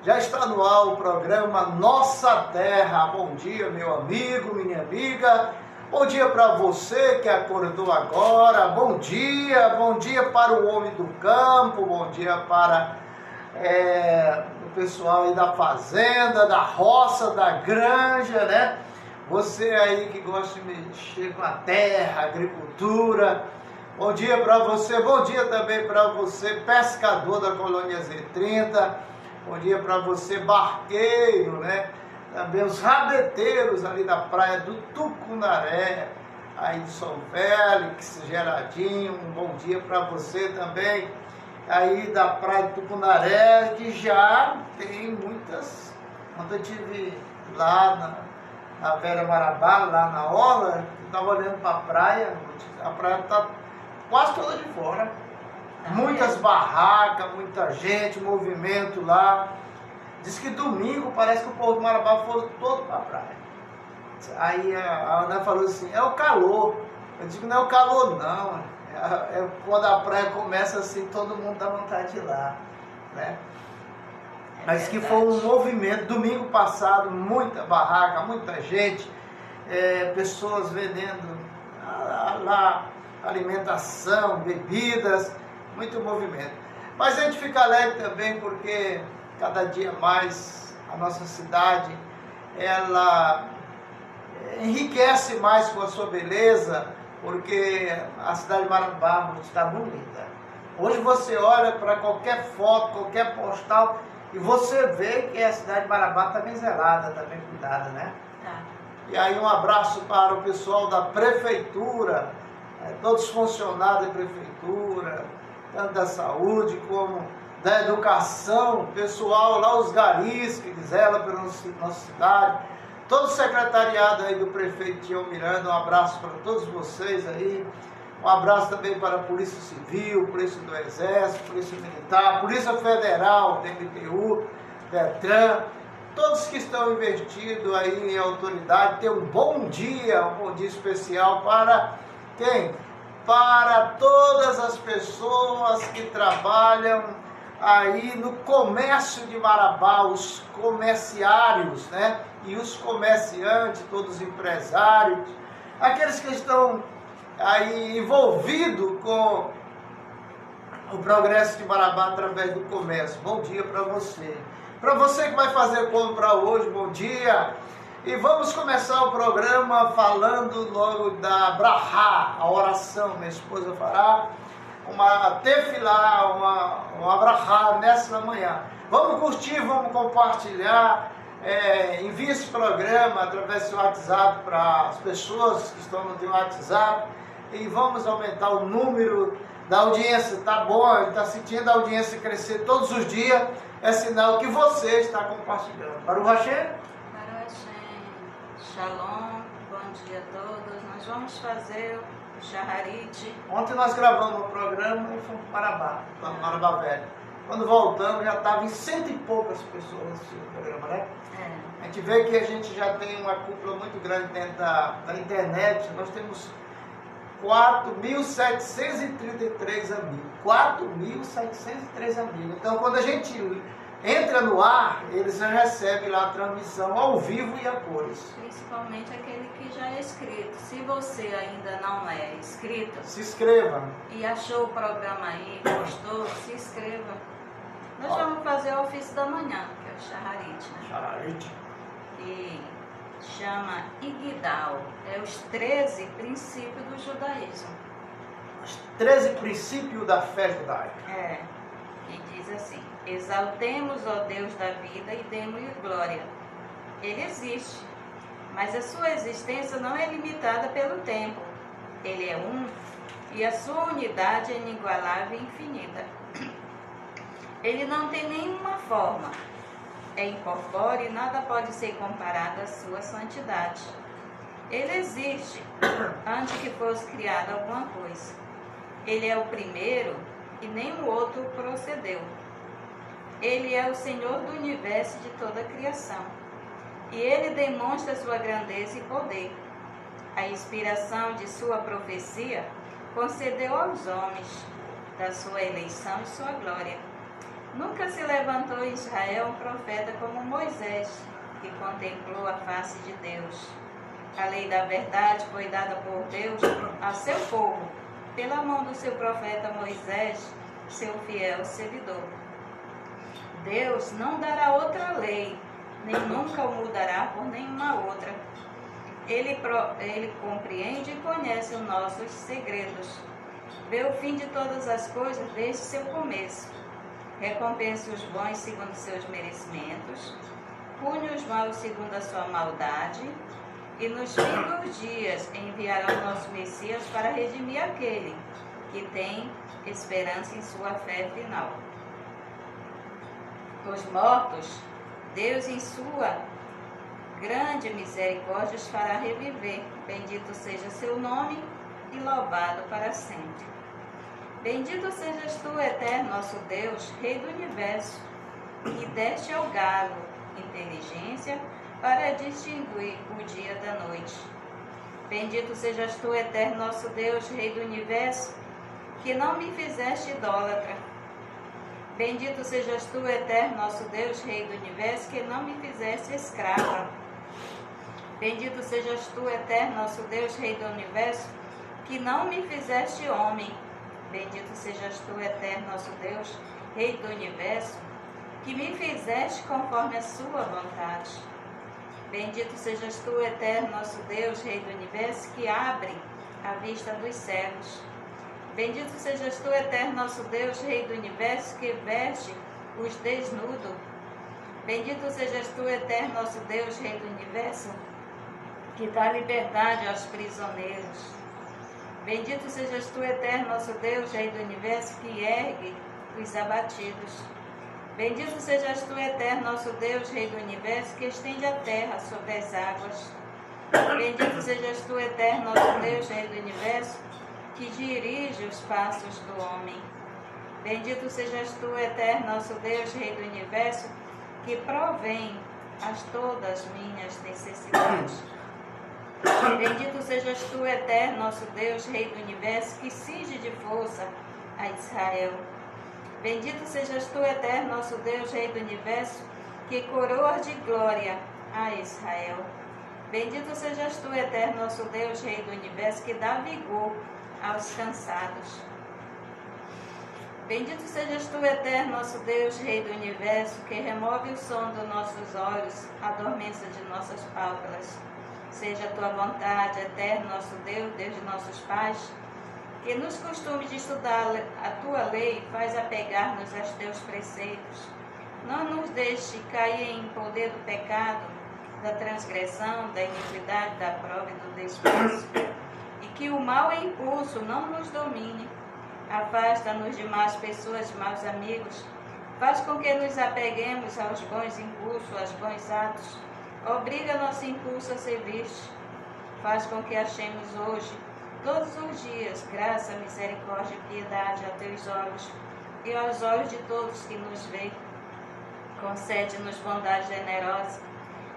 Já está no ar o programa Nossa Terra. Bom dia, meu amigo, minha amiga. Bom dia para você que acordou agora. Bom dia para o homem do campo. Bom dia para o pessoal aí da fazenda, da roça, da granja, né? Você aí que gosta de mexer com a terra, agricultura. Bom dia para você. Bom dia também para você, pescador da colônia Z30. Bom dia para você, barqueiro, né? Também os rabeteiros ali da praia do Tucunaré, aí de São Félix, Geradinho. Um bom dia para você também, aí da praia do Tucunaré, que já tem muitas. Quando eu estive lá na Vera Marabá, lá na orla, eu estava olhando para a praia está quase toda de fora. Muitas barracas, muita gente, movimento lá. Diz que domingo parece que o povo do Marabá foram todo para a praia. Aí a Ana falou assim, é o calor. Eu digo, não é o calor não. É quando a praia começa assim, todo mundo dá vontade de ir lá, né? Mas que foi um movimento. Domingo passado, muita barraca, muita gente, pessoas vendendo lá alimentação, bebidas, muito movimento. Mas a gente fica alegre também porque cada dia mais a nossa cidade, ela enriquece mais com a sua beleza, porque a cidade de Marabá está bonita. Hoje você olha para qualquer foto, qualquer postal, e você vê que a cidade de Marabá está bem zelada, está bem cuidada, né? Tá. E aí um abraço para o pessoal da prefeitura, todos os funcionários da prefeitura, tanto da saúde como da educação, pessoal lá, os garis que zelam pela nossa cidade, todo o secretariado aí do prefeito Tião Miranda, um abraço para todos vocês aí, um abraço também para a Polícia Civil, Polícia do Exército, Polícia Militar, Polícia Federal, DMTU, Detran, todos que estão investidos aí em autoridade. Tem um bom dia especial para quem? Para todas as pessoas que trabalham aí no comércio de Marabá, os comerciários, né? E os comerciantes, todos os empresários, aqueles que estão aí envolvidos com o progresso de Marabá através do comércio. Bom dia para você. Para você que vai fazer compra hoje, bom dia. E vamos começar o programa falando logo da Brahá, a oração. Minha esposa fará uma tefilá, uma Brahá nessa manhã. Vamos curtir, vamos compartilhar. Envie esse programa através do WhatsApp para as pessoas que estão no WhatsApp. E vamos aumentar o número da audiência. Tá bom, está sentindo a audiência crescer todos os dias. É sinal que você está compartilhando. Baruch Hashem? Shalom, bom dia a todos. Nós vamos fazer o Shaharit. Ontem nós gravamos o programa e fomos para Marabá Velho. Quando voltamos já estava em 100 e poucas pessoas assistindo o programa, né? A gente vê que a gente já tem uma cúpula muito grande dentro da internet. Nós temos 4.733 amigos. 4.703 amigos. Então quando a gente entra no ar, eles já recebem lá a transmissão ao vivo e a cores. Principalmente aquele que já é inscrito. Se você ainda não é inscrito, se inscreva. E achou o programa aí, gostou, se inscreva. Nós vamos fazer o ofício da manhã, que é o Shaharit, né? Shaharit. E chama Igdal. É os 13 princípios do judaísmo. Os 13 princípios da fé judaica. E diz assim: exaltemos, ó Deus da vida, e demos-lhe glória. Ele existe, mas a sua existência não é limitada pelo tempo. Ele é um, e a sua unidade é inigualável e infinita. Ele não tem nenhuma forma, é incorpóreo e nada pode ser comparado à sua santidade. Ele existe antes que fosse criada alguma coisa. Ele é o primeiro e nenhum outro procedeu. Ele é o Senhor do universo e de toda a criação. E ele demonstra sua grandeza e poder. A inspiração de sua profecia concedeu aos homens da sua eleição e sua glória. Nunca se levantou em Israel um profeta como Moisés, que contemplou a face de Deus. A lei da verdade foi dada por Deus a seu povo, pela mão do seu profeta Moisés, seu fiel servidor. Deus não dará outra lei, nem nunca o mudará por nenhuma outra. Ele compreende e conhece os nossos segredos. Vê o fim de todas as coisas desde seu começo. Recompensa os bons segundo seus merecimentos, pune os maus segundo a sua maldade, e nos fins dos dias enviará o nosso Messias para redimir aquele que tem esperança em sua fé final. Os mortos, Deus em sua grande misericórdia os fará reviver. Bendito seja seu nome e louvado para sempre. Bendito sejas tu, eterno nosso Deus, Rei do Universo, que deste ao galo inteligência para distinguir o dia da noite. Bendito sejas tu, eterno nosso Deus, Rei do Universo, que não me fizeste idólatra. Bendito sejas tu, eterno nosso Deus, Rei do Universo, que não me fizeste escrava. Bendito sejas tu, eterno nosso Deus, Rei do Universo, que não me fizeste homem. Bendito sejas tu, eterno nosso Deus, Rei do Universo, que me fizeste conforme a sua vontade. Bendito sejas tu, eterno nosso Deus, Rei do Universo, que abre a vista dos cegos. Bendito sejas tu, eterno nosso Deus, Rei do Universo, que veste os desnudos. Bendito sejas tu, eterno nosso Deus, Rei do Universo, que dá liberdade aos prisioneiros. Bendito sejas tu, eterno nosso Deus, Rei do Universo, que ergue os abatidos. Bendito sejas tu, eterno nosso Deus, Rei do Universo, que estende a terra sobre as águas. Bendito sejas tu, eterno nosso Deus, Rei do Universo, que dirige os passos do homem. Bendito sejas tu, eterno nosso Deus, Rei do Universo, que provém a todas as minhas necessidades. Bendito sejas tu, eterno nosso Deus, Rei do Universo, que cinge de força a Israel. Bendito sejas tu, eterno nosso Deus, Rei do Universo, que coroa de glória a Israel. Bendito sejas tu, eterno nosso Deus, Rei do Universo, que dá vigor aos cansados. Bendito sejas tu, eterno nosso Deus, Rei do Universo, que remove o som dos nossos olhos, a dormência de nossas pálpebras. Seja a tua vontade, eterno nosso Deus, Deus de nossos pais, que nos costumes de estudar a tua lei, faz apegar-nos aos teus preceitos. Não nos deixe cair em poder do pecado, da transgressão, da iniquidade, da prova e do desprezo. E que o mau impulso não nos domine. Afasta-nos de más pessoas, de maus amigos. Faz com que nos apeguemos aos bons impulsos, aos bons atos. Obriga nosso impulso a servir-te. Faz com que achemos hoje, todos os dias, graça, misericórdia e piedade a teus olhos e aos olhos de todos que nos veem. Concede-nos bondade generosa.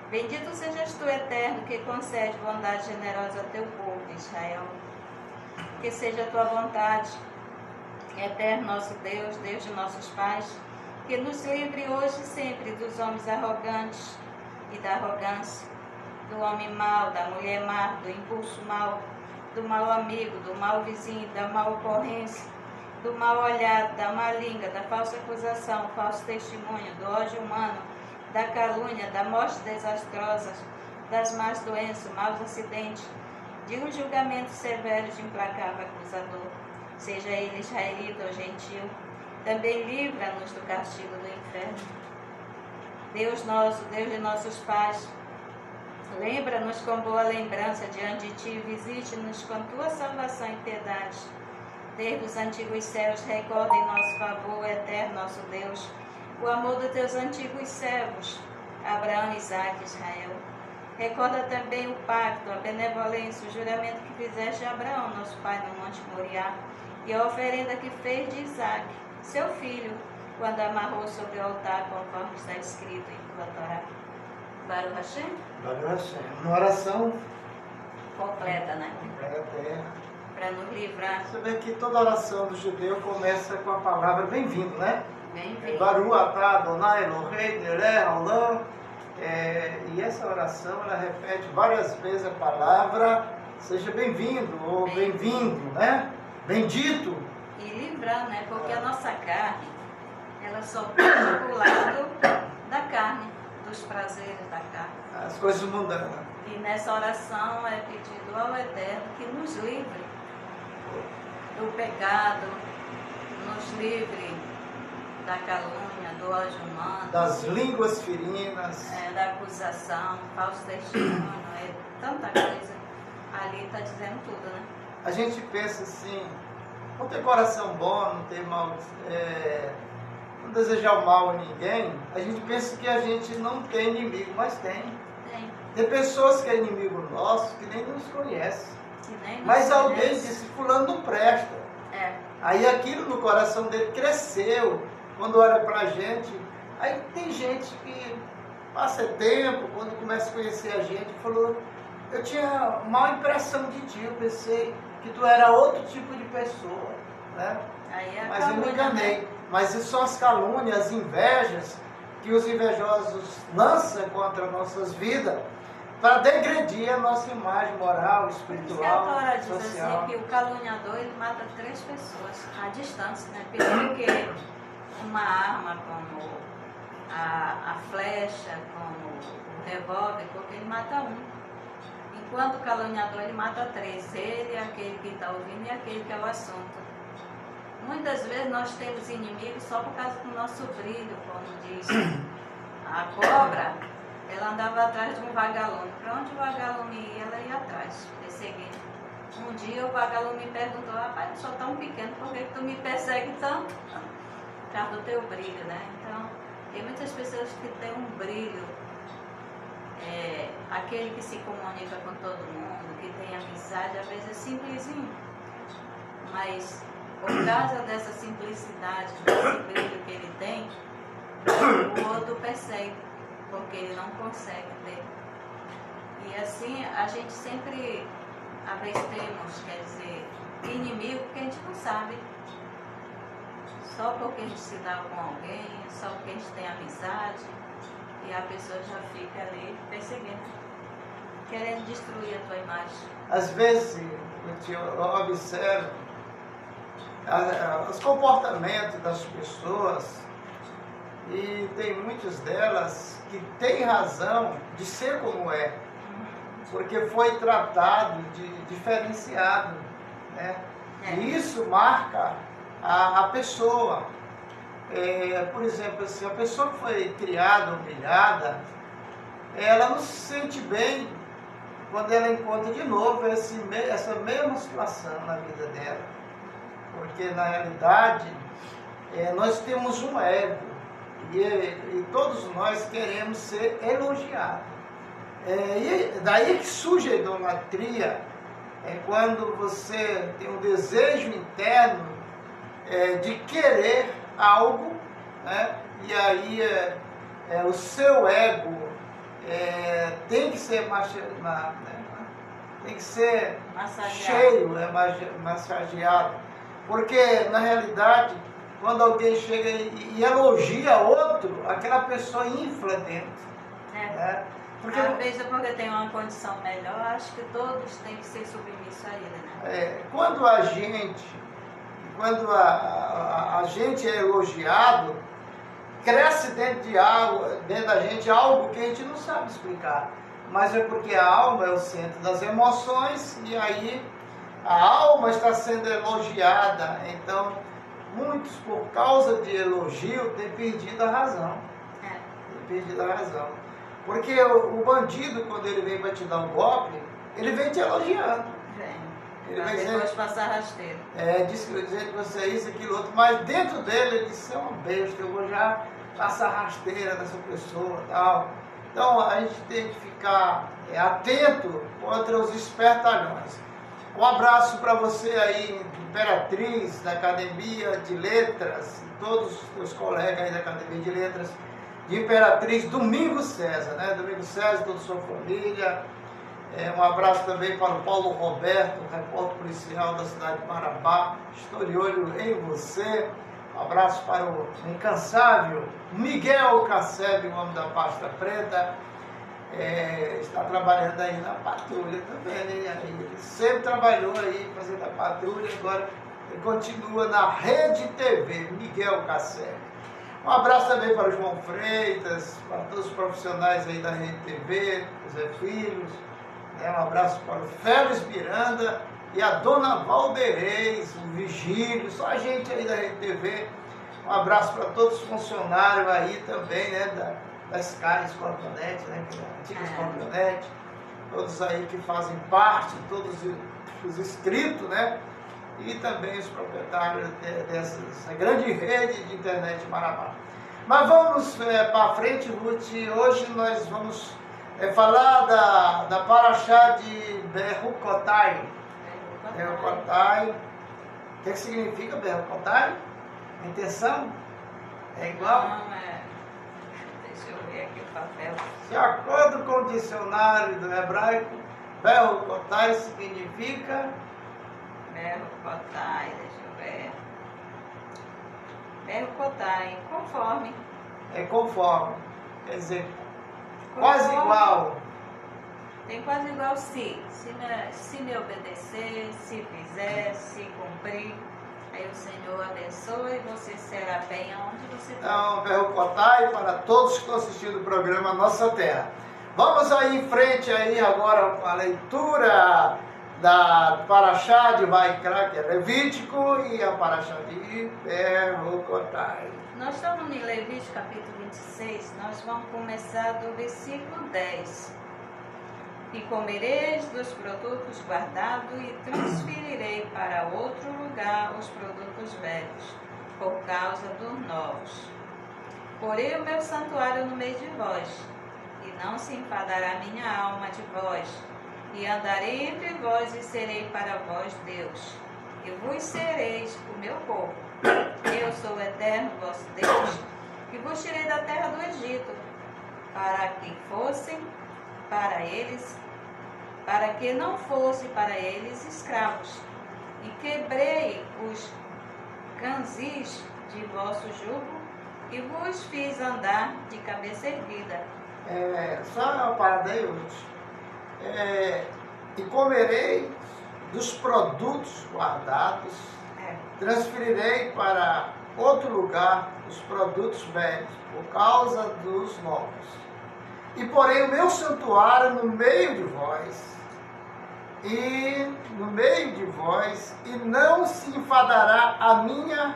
Bendito sejas tu, eterno, que concede bondade generosa a teu povo, Israel. Que seja a tua vontade, eterno nosso Deus, Deus de nossos pais, que nos livre hoje e sempre dos homens arrogantes e da arrogância, do homem mau, da mulher má, do impulso mau, do mau amigo, do mau vizinho, da má ocorrência, do mau olhado, da má língua, da falsa acusação, falso testemunho, do ódio humano, da calúnia, da morte desastrosa, das más doenças, maus acidentes, de um julgamento severo de implacável acusador, seja ele israelita ou gentil, também livra-nos do castigo do inferno. Deus nosso, Deus de nossos pais, lembra-nos com boa lembrança diante de ti, visite-nos com tua salvação e piedade. Desde os antigos céus, recorda em nosso favor, eterno nosso Deus, o amor dos teus antigos servos, Abraão, Isaque e Israel. Recorda também o pacto, a benevolência, o juramento que fizeste a Abraão, nosso pai, no Monte Moriá, e a oferenda que fez de Isaque, seu filho, quando amarrou sobre o altar, conforme está escrito em tua Torá. Baruch Hashem? Baruch Hashem. Uma oração Completa, né? completa, Para nos livrar. Você vê que toda oração do judeu começa com a palavra bem-vindo, né? Bem-vindo. Baruch atah Adonai Elohei Melech haolam. E essa oração, ela repete várias vezes a palavra seja bem-vindo ou bem-vindo, né? Bendito. E lembrar, né? Porque a nossa carne, ela só pede para o lado da carne, dos prazeres da carne. As coisas mundanas. E nessa oração é pedido ao Eterno que nos livre do pecado, nos livre da calúnia, do ódio humano, Das línguas ferinas. da acusação, falso testemunho, tanta coisa. Ali está dizendo tudo, né? A gente pensa assim, não ter coração bom, não ter mal, não desejar o mal a ninguém. A gente pensa que a gente não tem inimigo, mas tem. Tem pessoas que é inimigo nosso que nem nos conhece. Mas alguém disse, fulano não presta. Aí aquilo no coração dele cresceu. Quando olha pra gente, aí tem gente que passa tempo, quando começa a conhecer a gente, falou, eu tinha má impressão de ti, eu pensei que tu era outro tipo de pessoa, né? Mas eu me enganei. Né? Mas são as calúnias, as invejas que os invejosos lançam contra nossas vidas para degredir a nossa imagem moral, espiritual, social. A Torá diz social. Assim que o caluniador ele mata 3 pessoas à distância, né? Porque uma arma como a flecha, como o revólver, porque ele mata um. Enquanto o caluniador ele mata 3, ele, aquele que está ouvindo e aquele que é o assunto. Muitas vezes nós temos inimigos só por causa do nosso brilho, como diz a cobra, ela andava atrás de um vagalume. Para onde o vagalume ia, ela ia atrás, perseguindo. Um dia o vagalume me perguntou, rapaz, eu sou tão pequeno, por que tu me persegue tanto? Por causa do teu brilho, né? Então, tem muitas pessoas que têm um brilho, aquele que se comunica com todo mundo, que tem amizade, às vezes é simplesinho, mas por causa dessa simplicidade, desse brilho que ele tem, o outro persegue, porque ele não consegue ter. E assim, a gente sempre, às vezes temos, quer dizer, inimigo que a gente não sabe. Só porque a gente se dá com alguém, só porque a gente tem amizade, e a pessoa já fica ali perseguindo, querendo destruir a tua imagem. Às vezes, eu observo os comportamentos das pessoas e tem muitas delas que têm razão de ser como é, porque foi tratado de diferenciado, né? E isso marca a pessoa. Por exemplo, assim, a pessoa que foi criada, humilhada, ela não se sente bem quando ela encontra de novo essa mesma situação na vida dela. Porque, na realidade, nós temos um ego e todos nós queremos ser elogiados. E daí que surge a idolatria, quando você tem um desejo interno de querer algo, né? E aí o seu ego tem que ser cheio, massageado. Porque, na realidade, quando alguém chega e elogia outro, aquela pessoa infla dentro. Né? Porque, às vezes, porque tem uma condição melhor, acho que todos têm que ser submissos a ele. Né? Quando a gente é elogiado, cresce dentro da gente algo que a gente não sabe explicar. Mas é porque a alma é o centro das emoções e aí a alma está sendo elogiada. Então, muitos, por causa de elogio, têm perdido a razão. Têm perdido a razão. Porque o bandido, quando ele vem para te dar um golpe, ele vem te elogiando. Ele vai depois passar rasteiro. Dizer que você é isso, aquilo, outro. Mas dentro dele, ele disse, é uma besta, eu vou já passar rasteira nessa pessoa e tal. Então, a gente tem que ficar atento contra os espertalhões. Um abraço para você aí, Imperatriz, da Academia de Letras, e todos os teus colegas aí da Academia de Letras, de Imperatriz, Domingos César, né? Domingos César, toda a sua família. Um abraço também para o Paulo Roberto, repórter policial da cidade de Marabá. Estou de olho em você. Um abraço para o incansável Miguel Casseb, o homem da pasta preta. Está trabalhando aí na patrulha também, né? Ele sempre trabalhou aí fazendo a patrulha, agora ele continua na Rede TV, Miguel Casseb. Um abraço também para o João Freitas, para todos os profissionais aí da Rede TV, José Filhos, né? Um abraço para o Félix Miranda e a Dona Valdeirês, o Vigílio, só a gente aí da Rede TV. Um abraço para todos os funcionários aí também, né? Da Sky Scorpionet, né? Que é a antiga Scorpionet, todos aí que fazem parte, todos os inscritos, né? E também os proprietários dessa grande rede de internet Marabá. Mas vamos para frente, Ruth. Hoje nós vamos falar da Paraxá de Berrucotai. Berrucotai. O que significa Berrucotai? A intenção? É igual? Não, deixa eu ver aqui o papel. De acordo com o dicionário do hebraico, Berrucotai significa... Berrucotai, deixa eu ver. Berrucotai, conforme. É conforme. Quer dizer, Conforme. quase igual. Tem quase igual se me obedecer, se fizer, se cumprir. Aí o Senhor abençoa e você será bem aonde você está. Então, Berrucotai para todos que estão assistindo o programa Nossa Terra. Vamos aí em frente aí agora com a leitura da Paraxá de Vaikra, que é Levítico, e a Paraxá de Berrucotai. Nós estamos em Levítico capítulo 26, nós vamos começar do versículo 10. E comereis dos produtos guardados e transferirei para outro lugar os produtos velhos, por causa dos novos. Porei o meu santuário no meio de vós, e não se enfadará minha alma de vós, e andarei entre vós e serei para vós Deus, e vos sereis o meu povo. Eu sou o eterno vosso Deus, que vos tirei da terra do Egito, para que fossem para eles, para que não fosse para eles escravos, e quebrei os canzis de vosso jugo, e vos fiz andar de cabeça erguida. Só uma parada aí, e comerei dos produtos guardados, transferirei para outro lugar os produtos velhos, por causa dos novos. E porei o meu santuário no meio de vós, e não se enfadará a minha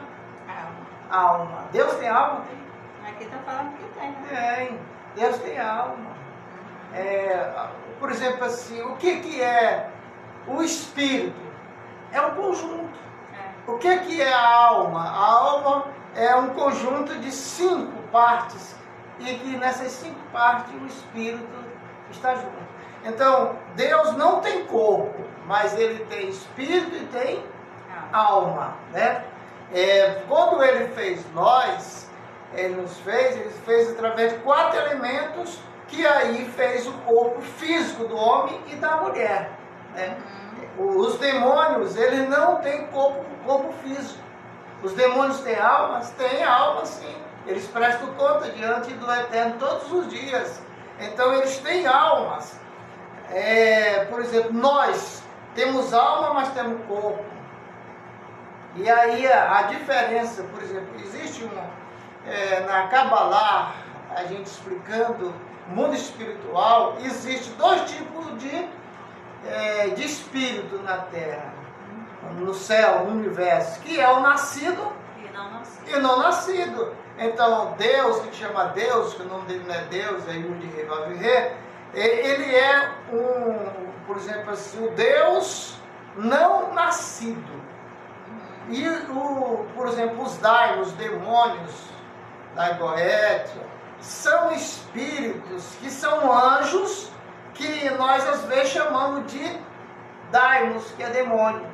alma. Deus tem alma? Aqui está falando que tem, né? Tem. Deus tem alma. Por exemplo, assim, o que é o espírito? É um conjunto. O que é a alma? A alma é um conjunto de 5 partes, e que nessas 5 partes o espírito está junto. Então, Deus não tem corpo, mas ele tem espírito e tem alma, né? Quando ele fez nós, ele fez através de 4 elementos, que aí fez o corpo físico do homem e da mulher, né? Os demônios, eles não têm corpo físico. Os demônios têm alma sim. Eles prestam conta diante do Eterno todos os dias. Então eles têm almas. Por exemplo, nós temos alma, mas temos corpo. E aí a diferença, por exemplo, existe na Kabbalah, a gente explicando o mundo espiritual, existe 2 tipos de espírito na Terra, no céu, no universo, que é o nascido e não nascido. Então Deus, que chama Deus, que o nome dele não é Deus, é Yud-Heh-Vav-Heh, ele é por exemplo assim, o Deus não nascido. E por exemplo, os daimos, os demônios da Goétia, são espíritos que são anjos, que nós às vezes chamamos de daimos, que é demônio,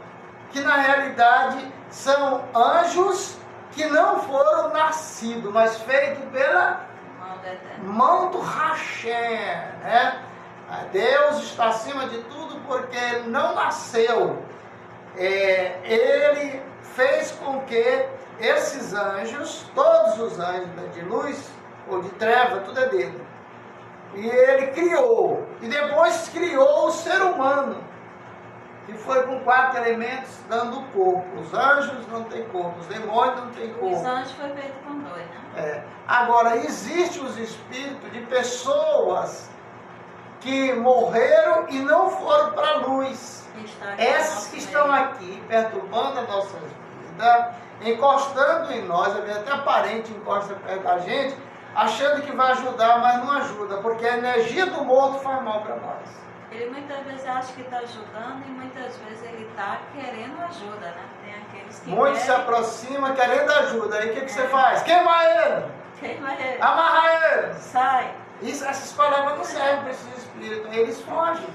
que na realidade são anjos que não foram nascidos, mas feitos pela mão do Hashem, né? Deus está acima de tudo porque ele não nasceu. Ele fez com que esses anjos, todos os anjos, né, de luz ou de treva, tudo é dele. E ele criou, e depois criou o ser humano, que foi com 4 elementos dando corpo. Os anjos não têm corpo, os demônios não têm corpo. Os anjos foi feito com 2, né? Agora, existem os espíritos de pessoas que morreram e não foram para a luz. Essas que estão aqui, perturbando a nossa vida, encostando em nós, até a parente encosta perto da gente, achando que vai ajudar, mas não ajuda, porque a energia do morto faz mal para nós. Ele muitas vezes acha que está ajudando e muitas vezes ele está querendo ajuda, né? Tem aqueles que Muitos se aproximam querendo ajuda. Aí o que você faz? Queima ele! Queima ele! Amarra ele! Sai! Essas palavras não servem para esses espíritos. Eles fogem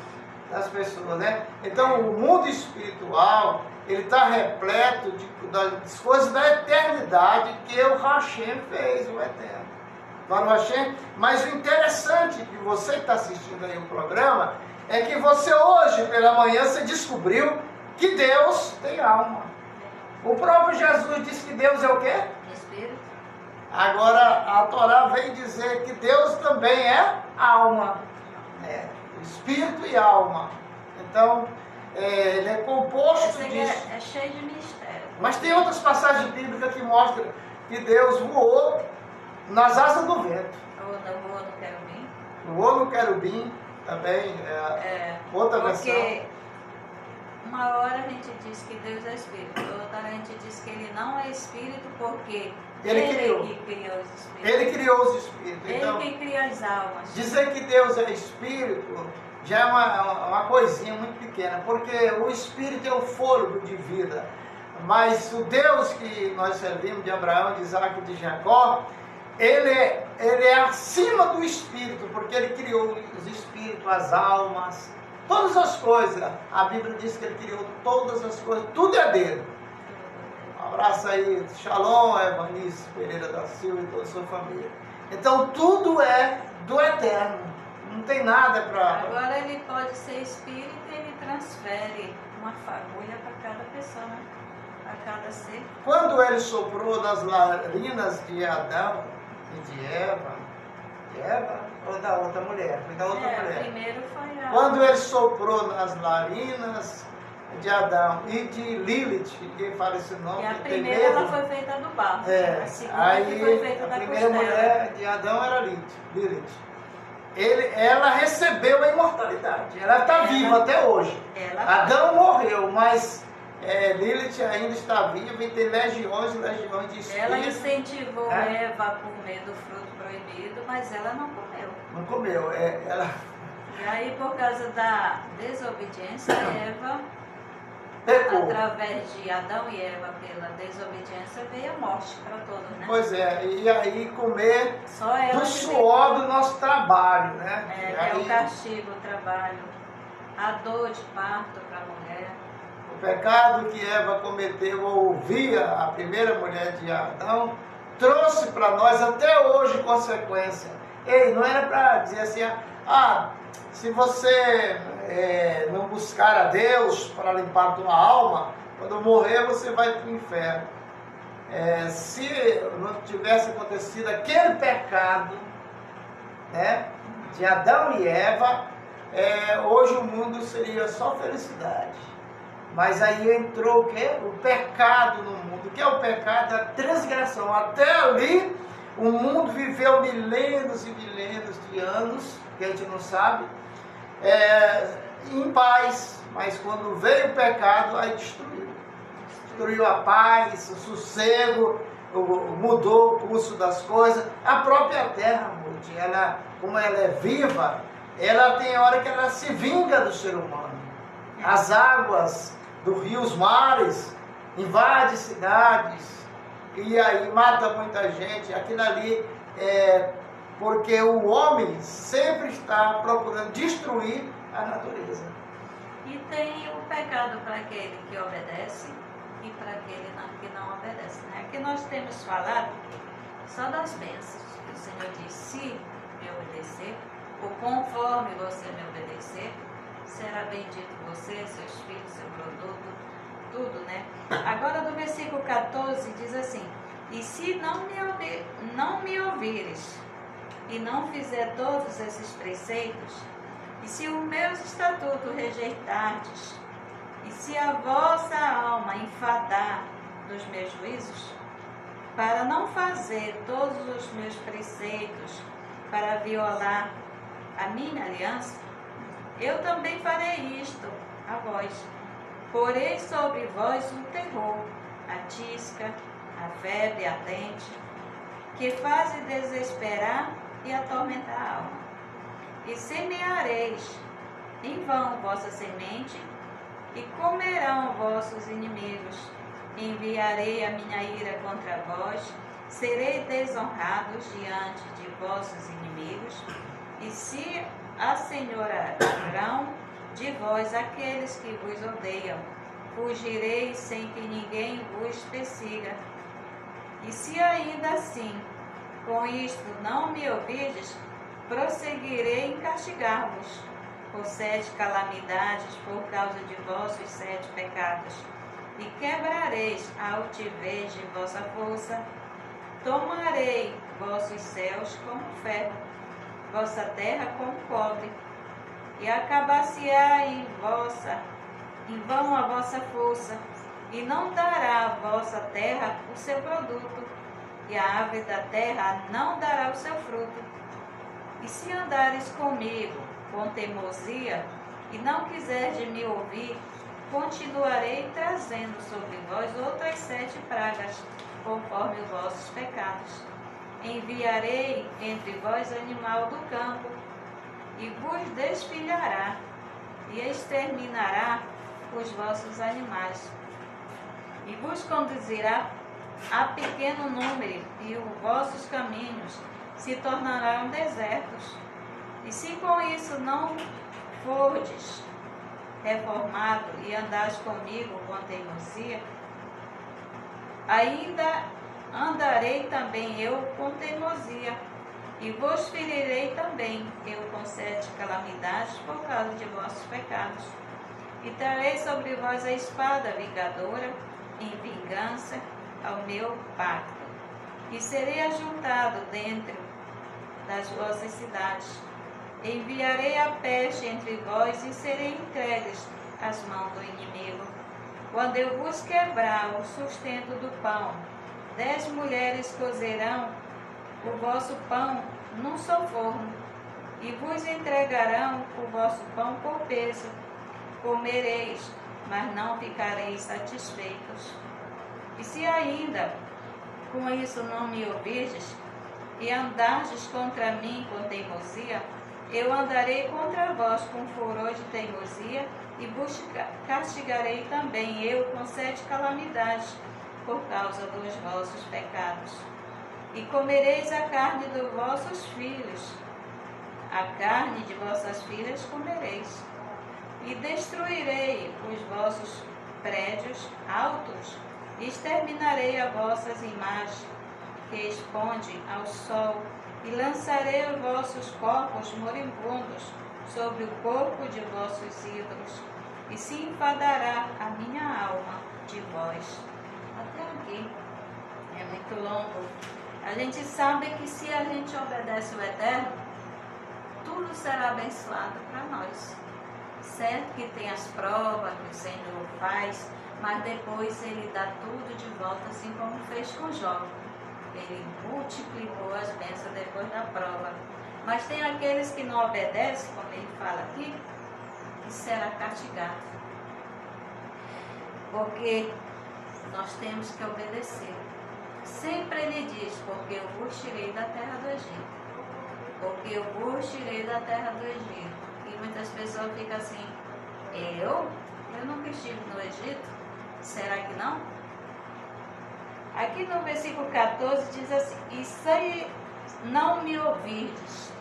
das pessoas, né? Então o mundo espiritual, ele está repleto das coisas da eternidade que o Hashem fez, o Eterno. Para o Hashem. Mas o interessante que você que está assistindo aí o programa é que você hoje, pela manhã, você descobriu que Deus tem alma. O próprio Jesus disse que Deus é o quê? Espírito. Agora a Torá vem dizer que Deus também é alma. Espírito e alma. Então, ele é composto disso. É cheio de mistério. Mas tem outras passagens bíblicas que mostram que Deus voou nas asas do vento. Ou voou no querubim. Voou no querubim também. Outra versão. Porque uma hora a gente diz que Deus é espírito, outra hora a gente diz que ele não é espírito porque ele que criou os espíritos. Ele criou os espíritos. Ele Então, que cria as almas. dizer que Deus é espírito já é uma coisinha muito pequena, porque o espírito é o fôlego de vida. Mas o Deus que nós servimos, de Abraão, de Isaac e de Jacó, ele é acima do espírito, porque ele criou os espíritos, as almas, todas as coisas. A Bíblia diz que ele criou todas as coisas, tudo é dele. Um abraço aí, Shalom, Evanice Pereira da Silva e toda a sua família. Então tudo é do Eterno, não tem nada para... Agora ele pode ser espírito e ele transfere uma fagulha para cada pessoa, né? Para cada ser. Quando ele soprou nas narinas de Adão e de Eva ou da outra mulher? Foi da outra mulher. Primeiro foi a... Quando ele soprou nas narinas de Adão e de Lilith, ninguém fala esse nome. E a primeira ela foi feita do barro. A segunda aí, foi feita da a primeira costela. mulher de Adão era Lilith. Ela recebeu a imortalidade. Ela está viva até hoje. Adão morreu, mas Lilith ainda está viva e tem legiões e legiões de espíritos. Ela incentivou Eva a comer do fruto proibido, mas ela não comeu. Não comeu. E aí, por causa da desobediência, Eva, pecou. Através de Adão e Eva, pela desobediência, veio a morte para todos, né? Pois é, e aí comer só ela do suor do nosso trabalho, né? É o castigo, o trabalho, a dor de parto para a mulher. O pecado que Eva cometeu ao ouvir a primeira mulher de Adão trouxe para nós até hoje consequência. Ei, não era para dizer assim, se você não buscar a Deus para limpar a tua alma, quando morrer você vai para o inferno. Se não tivesse acontecido aquele pecado, né, de Adão e Eva, hoje o mundo seria só felicidade. Mas aí entrou o quê? O pecado no mundo. O que é o pecado? A transgressão. Até ali o mundo viveu milênios e milênios de anos, que a gente não sabe, em paz. Mas quando veio o pecado, aí destruiu. Destruiu a paz, o sossego, mudou o curso das coisas. A própria terra, como ela é viva, ela tem hora que ela se vinga do ser humano. As águas do rio, os mares, invadem cidades, e aí mata muita gente. Aquilo ali porque o homem sempre está procurando destruir a natureza. E tem o pecado para aquele que obedece e para aquele que não obedece, né? Aqui nós temos falado só das bênçãos, que o Senhor diz: se me obedecer, ou conforme você me obedecer, será bendito você, seus filhos, seu produto. tudo, né? Agora do versículo 14 diz assim: e se não me ouvires e não fizer todos esses preceitos, e se os meus estatutos rejeitardes, e se a vossa alma enfadar dos meus juízos, para não fazer todos os meus preceitos, para violar a minha aliança, eu também farei isto a vós. Porei sobre vós um terror, a tisca, a febre ardente, que faz desesperar e atormentar a alma. E semeareis em vão vossa semente, e comerão vossos inimigos. Enviarei a minha ira contra vós, sereis desonrados diante de vossos inimigos, e se assenhorarão de vós aqueles que vos odeiam, fugireis sem que ninguém vos persiga. E se ainda assim, com isto não me ouvides, prosseguirei em castigar-vos por 7 calamidades por causa de vossos 7 pecados, e quebrareis a altivez de vossa força, tomarei vossos céus como ferro, vossa terra como cobre, e acabar-se-á em vão a vossa força, e não dará a vossa terra o seu produto, e a árvore da terra não dará o seu fruto. E se andares comigo com teimosia, e não quiserdes me ouvir, continuarei trazendo sobre vós outras 7 pragas, conforme os vossos pecados. Enviarei entre vós animal do campo, e vos desfilhará, e exterminará os vossos animais, e vos conduzirá a pequeno número, e os vossos caminhos se tornarão desertos. E se com isso não fordes reformado e andares comigo com teimosia, ainda andarei também eu com teimosia, e vos ferirei também eu com 7 calamidades por causa de vossos pecados. E trarei sobre vós a espada vingadora em vingança ao meu pacto, e serei ajuntado dentro das vossas cidades. Enviarei a peste entre vós e serei entregues às mãos do inimigo. Quando eu vos quebrar o sustento do pão, 10 mulheres cozerão o vosso pão num só forno, e vos entregarão o vosso pão por peso. Comereis, mas não ficareis satisfeitos. E se ainda com isso não me ouvirdes, e andardes contra mim com teimosia, eu andarei contra vós com furor de teimosia, e vos castigarei também eu com 7 calamidades por causa dos vossos pecados. E comereis a carne dos vossos filhos, a carne de vossas filhas comereis. E destruirei os vossos prédios altos, e exterminarei as vossas imagens que expõem ao sol, e lançarei os vossos corpos moribundos sobre o corpo de vossos ídolos, e se enfadará a minha alma de vós. Até aqui é muito longo. A gente sabe que se a gente obedece o Eterno, tudo será abençoado para nós. Certo que tem as provas que o Senhor faz, mas depois Ele dá tudo de volta, assim como fez com Jó. Ele multiplicou as bênçãos depois da prova. Mas tem aqueles que não obedecem, como ele fala aqui, que será castigado. Porque nós temos que obedecer. Sempre ele diz, porque eu vos tirei da terra do Egito. Porque eu vos tirei da terra do Egito. E muitas pessoas ficam assim, eu nunca estive no Egito? Será que não? Aqui no versículo 14 diz assim, e se não me ouvirdes.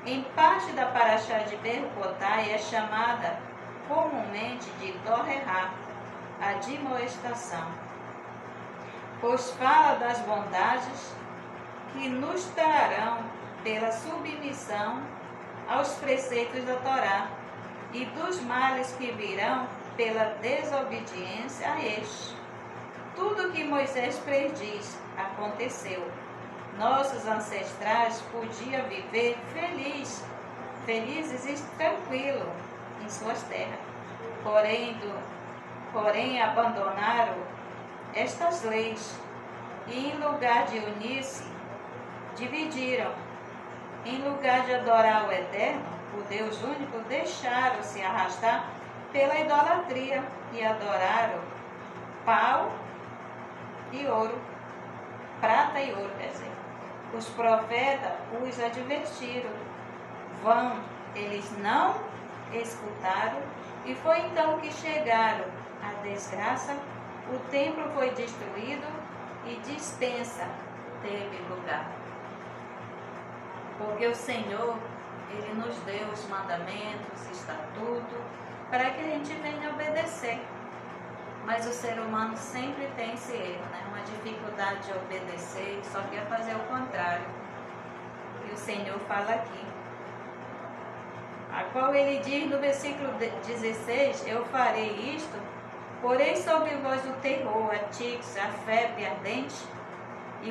Em parte da Paraxá de Bercotai é chamada comumente de Torrerá, a admoestação, pois fala das bondades que nos trarão pela submissão aos preceitos da Torá, e dos males que virão pela desobediência a este. Tudo o que Moisés prediz aconteceu. Nossos ancestrais podiam viver felizes e tranquilos em suas terras. Porém abandonaram estas leis e, em lugar de unir-se, dividiram. Em lugar de adorar o Eterno, o Deus único, deixaram-se arrastar pela idolatria e adoraram pau e ouro, prata e ouro, quer dizer. Os profetas os advertiram. Vão, eles não escutaram, e foi então que chegaram à desgraça. O templo foi destruído e dispensa teve lugar. Porque o Senhor, Ele nos deu os mandamentos, estatutos, para que a gente venha obedecer. Mas o ser humano sempre tem esse erro, né? Uma dificuldade de obedecer, só quer fazer o contrário. E o Senhor fala aqui. A qual ele diz no versículo 16, eu farei isto, porém sobre vós o terror, a tiques, a febre ardente, e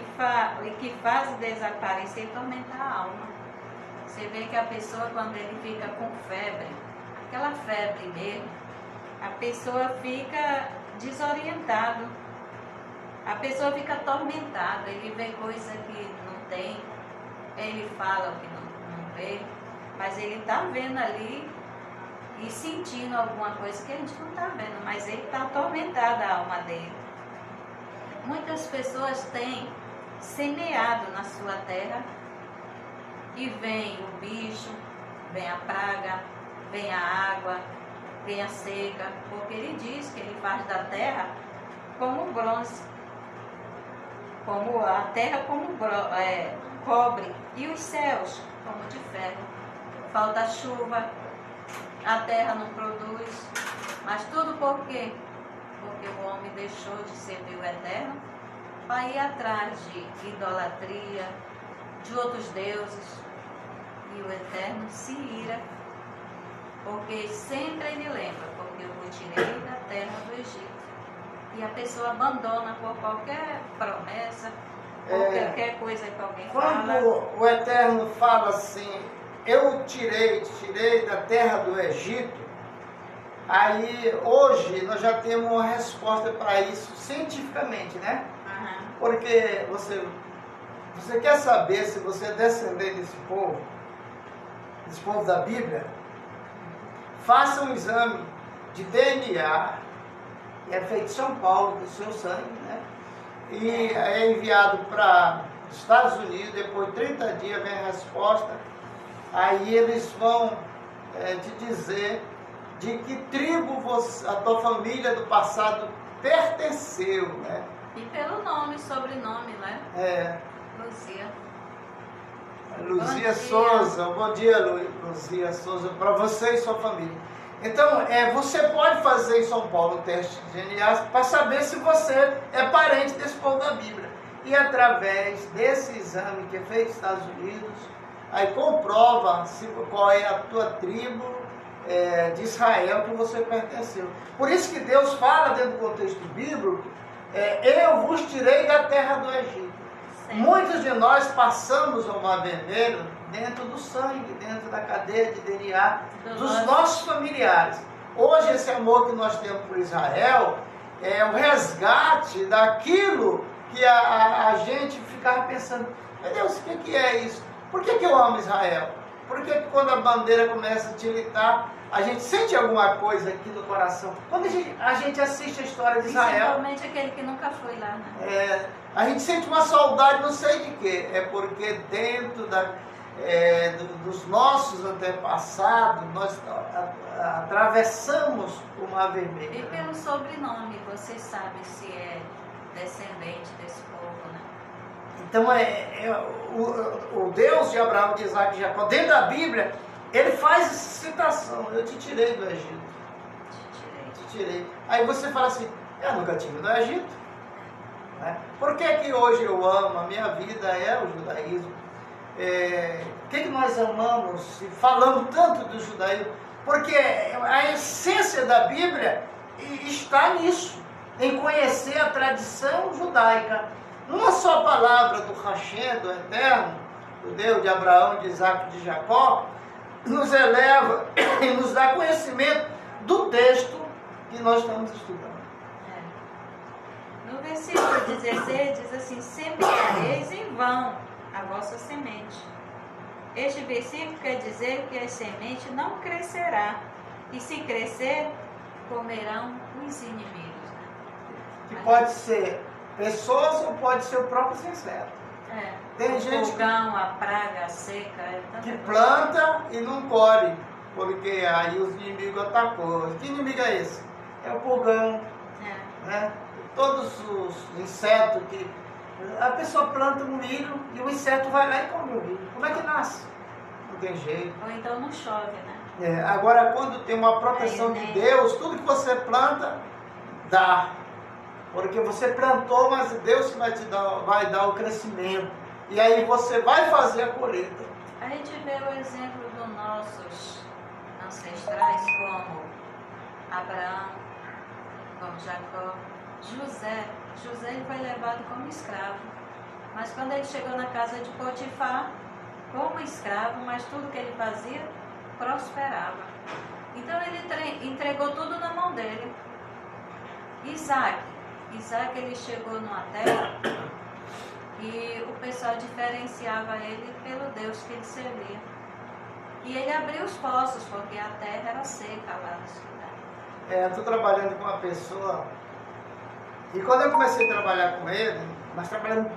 que faz desaparecer e tormentar a alma. Você vê que a pessoa, quando ele fica com febre, aquela febre mesmo, a pessoa fica desorientada, a pessoa fica atormentada, ele vê coisa que não tem, ele fala o que não vê, mas ele está vendo ali e sentindo alguma coisa que a gente não está vendo, mas ele está atormentado a alma dele. Muitas pessoas têm semeado na sua terra e vem o bicho, vem a praga, vem a água, vem a seca, porque ele diz que ele faz da terra como bronze, como a terra como cobre e os céus como de ferro. Falta chuva, a terra não produz, mas tudo por quê? Porque o homem deixou de servir o Eterno para ir atrás de idolatria, de outros deuses, e o Eterno se ira, porque sempre ele lembra, porque eu vou tirei da terra do Egito. E a pessoa abandona por qualquer promessa, por qualquer coisa que alguém fala. Quando o Eterno fala assim, eu te tirei da terra do Egito, aí hoje nós já temos uma resposta para isso cientificamente, né? Uhum. Porque você quer saber se você é descendente desse povo da Bíblia? Faça um exame de DNA, é feito em São Paulo, do seu sangue, né? E é enviado para os Estados Unidos, depois de 30 dias vem a resposta, aí eles vão te dizer de que tribo a tua família do passado pertenceu, né? E pelo nome, sobrenome, né? Luzia Souza, bom dia Luzia Souza, para você e sua família. Então, você pode fazer em São Paulo o teste de DNA para saber se você é parente desse povo da Bíblia. E através desse exame que é feito nos Estados Unidos, aí comprova qual é a tua tribo de Israel que você pertenceu. Por isso que Deus fala dentro do contexto bíblico, eu vos tirei da terra do Egito. Muitos de nós passamos o Mar Vermelho dentro do sangue, dentro da cadeia de DNA dos nossos familiares. Hoje esse amor que nós temos por Israel é o resgate daquilo que a gente ficava pensando, meu Deus, o que é isso? Por que eu amo Israel? Por que quando a bandeira começa a tiritar, a gente sente alguma coisa aqui no coração? Quando a gente assiste a história de Israel... Principalmente aquele que nunca foi lá, né? A gente sente uma saudade, não sei de quê. É porque dentro dos nossos antepassados, nós atravessamos o Mar Vermelho. E pelo sobrenome, você sabe se é descendente desse povo, né? Então, o Deus de Abraão, de Isaac e de Jacó, dentro da Bíblia, ele faz essa citação, eu te tirei do Egito. Te tirei. Aí você fala assim, eu nunca tive no Egito. Né? Por que hoje eu amo? A minha vida é o judaísmo. Por que nós amamos e falamos tanto do judaísmo? Porque a essência da Bíblia está nisso, em conhecer a tradição judaica. Uma só palavra do Hashem, do Eterno, do Deus de Abraão, de Isaac e de Jacó, nos eleva e nos dá conhecimento do texto que nós estamos estudando. No versículo 16 diz assim: semeareis em vão a vossa semente. Este versículo quer dizer que a semente não crescerá, e se crescer, comerão os inimigos. Que pode ser pessoas ou pode ser o próprio inseto. Tem gente o pulgão, a praga, a seca, que planta e não colhe, porque aí os inimigos atacou. Que inimigo é esse? É o pulgão, né? Todos os insetos que... A pessoa planta um milho e o inseto vai lá e come o milho. Como é que nasce? Não tem jeito. Ou então não chove, né? Agora, quando tem uma proteção de Deus, tudo que você planta, dá. Porque você plantou, mas Deus que vai dar o crescimento. E aí você vai fazer a colheita. A gente vê o exemplo dos nossos ancestrais, como Abraão, como Jacó, José. José ele foi levado como escravo. Mas quando ele chegou na casa de Potifar, como escravo, mas tudo que ele fazia, prosperava. Então ele entregou tudo na mão dele. Isaac ele chegou numa terra e o pessoal diferenciava ele pelo Deus que ele servia. E ele abriu os poços, porque a terra era seca lá no cidade. Estou trabalhando com uma pessoa, e quando eu comecei a trabalhar com ele, nós trabalhamos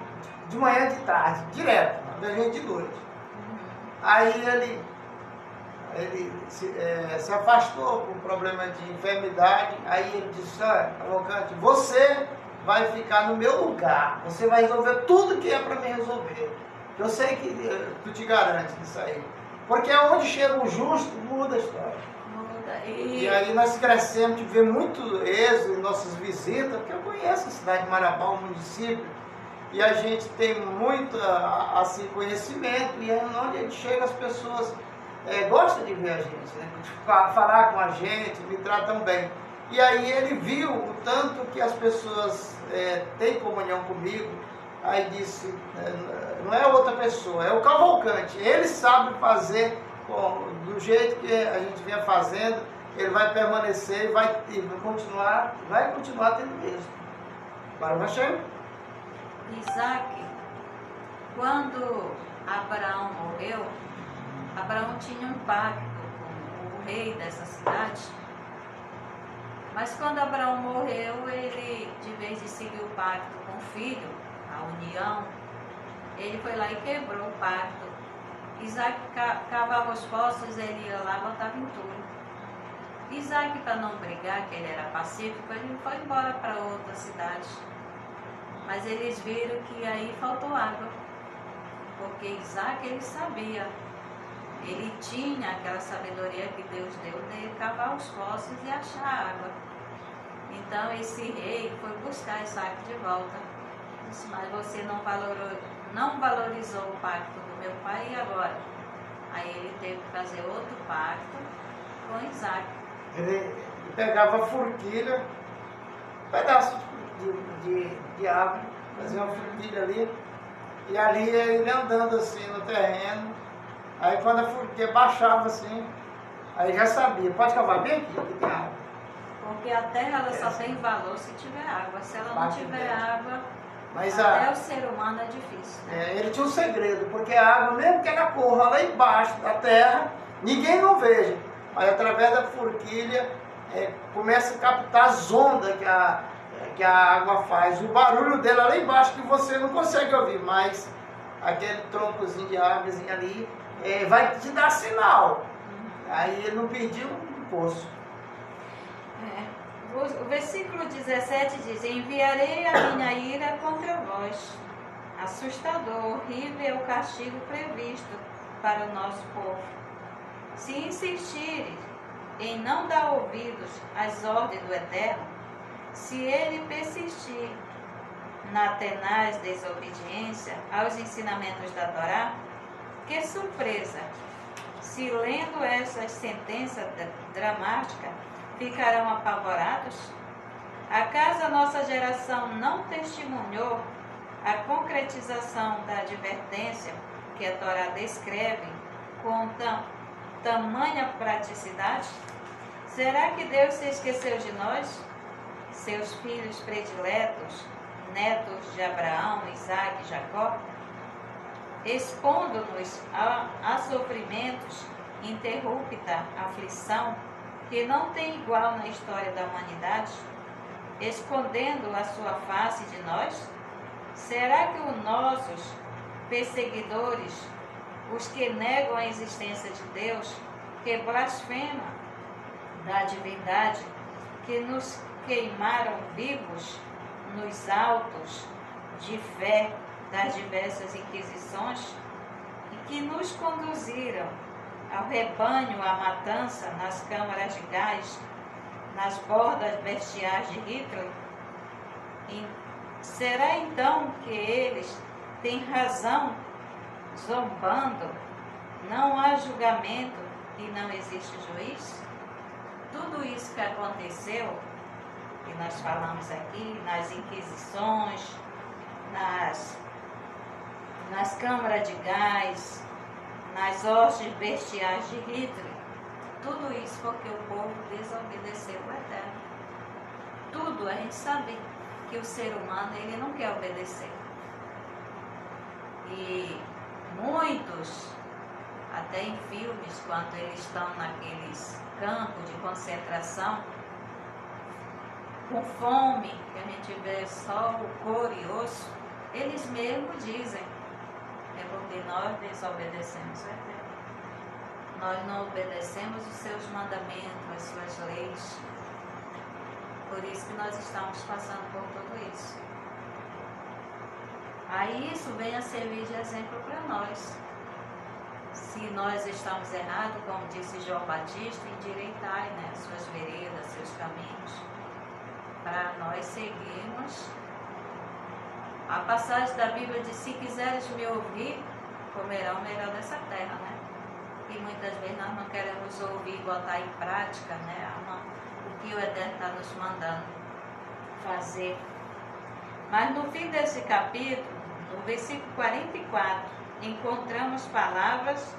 de manhã e de tarde, direto, às vezes de noite. Aí ele se afastou por um problema de enfermidade. Aí ele disse: olha, Cavalcante, você vai ficar no meu lugar, você vai resolver tudo que é para mim resolver. Eu sei que tu te garante disso aí, porque onde chega o justo, muda a história. E aí nós crescemos, tivemos muito êxito em nossas visitas, porque eu conheço a cidade de Marabá, o município, e a gente tem muito assim, conhecimento, e onde a gente chega as pessoas gostam de ver a gente, né? Falar com a gente, me tratam bem. E aí ele viu o tanto que as pessoas têm comunhão comigo, aí disse: não é outra pessoa, é o Cavalcante, ele sabe fazer do jeito que a gente vinha fazendo, ele vai permanecer e vai continuar tendo êxito. Para o Hashem. Isaac, quando Abraão morreu, Abraão tinha um pacto com o rei dessa cidade, mas quando Abraão morreu, ele, de vez de seguir o pacto com o filho, a união, ele foi lá e quebrou o pacto. Isaac cavava os poços, ele ia lá e botava entulho. Isaac, para não brigar, que ele era pacífico, ele foi embora para outra cidade. Mas eles viram que aí faltou água, porque Isaac, ele sabia, ele tinha aquela sabedoria que Deus deu de cavar os poços e achar água. Então esse rei foi buscar Isaac de volta. Disse: mas você não valorizou o pacto do meu pai, e agora? Aí ele teve que fazer outro pacto com Isaac. Ele pegava a forquilha, um pedaço de árvore, fazia uma forquilha ali, e ali ele andando assim no terreno. Aí quando a forquilha baixava assim, aí já sabia: pode cavar bem aqui, que tem água. Porque a terra ela só tem valor se tiver água. Se ela não tiver água, mas até o ser humano é difícil. Né? Ele tinha um segredo, porque a água, mesmo que ela corra lá embaixo da terra, ninguém não veja, mas através da forquilha começa a captar as ondas que a água faz. O barulho dela lá embaixo que você não consegue ouvir, mas aquele troncozinho de árvore ali vai te dar sinal. Aí ele não pediu um poço. O versículo 17 diz: enviarei a minha ira contra vós. Assustador, horrível é o castigo previsto para o nosso povo. Se insistires em não dar ouvidos às ordens do Eterno, se ele persistir na tenaz desobediência aos ensinamentos da Torá, que surpresa, se lendo essas sentenças dramáticas, ficarão apavorados? Acaso a nossa geração não testemunhou a concretização da advertência que a Torá descreve com tamanha praticidade? Será que Deus se esqueceu de nós, seus filhos prediletos, netos de Abraão, Isaque e Jacó, expondo-nos a sofrimentos, interrupta aflição que não tem igual na história da humanidade, escondendo a sua face de nós? Será que os nossos perseguidores, os que negam a existência de Deus, que blasfemam da divindade, que nos queimaram vivos nos autos de fé das diversas inquisições e que nos conduziram ao rebanho à matança nas câmaras de gás, nas bordas bestiais de Hitler? Será então que eles têm razão, zombando? Não há julgamento e não existe juiz? Tudo isso que aconteceu, que nós falamos aqui, nas inquisições, nas câmaras de gás, nas hostes bestiais de Hitler, tudo isso porque o povo desobedeceu o Eterno. Tudo a gente sabe que o ser humano ele não quer obedecer. E muitos, até em filmes, quando eles estão naqueles campos de concentração, com fome, que a gente vê só o couro e osso, eles mesmos dizem, é porque nós desobedecemos o Eterno. Nós não obedecemos os seus mandamentos, as suas leis. Por isso que nós estamos passando por tudo isso. Aí isso vem a servir de exemplo para nós. Se nós estamos errados, como disse João Batista, endireitai, né, suas veredas, seus caminhos, para nós seguirmos. A passagem da Bíblia diz: se quiseres me ouvir, comerão o melhor dessa terra, né? E muitas vezes nós não queremos ouvir e botar em prática, né, o que o Eterno está nos mandando fazer. Mas no fim desse capítulo, no versículo 44, encontramos palavras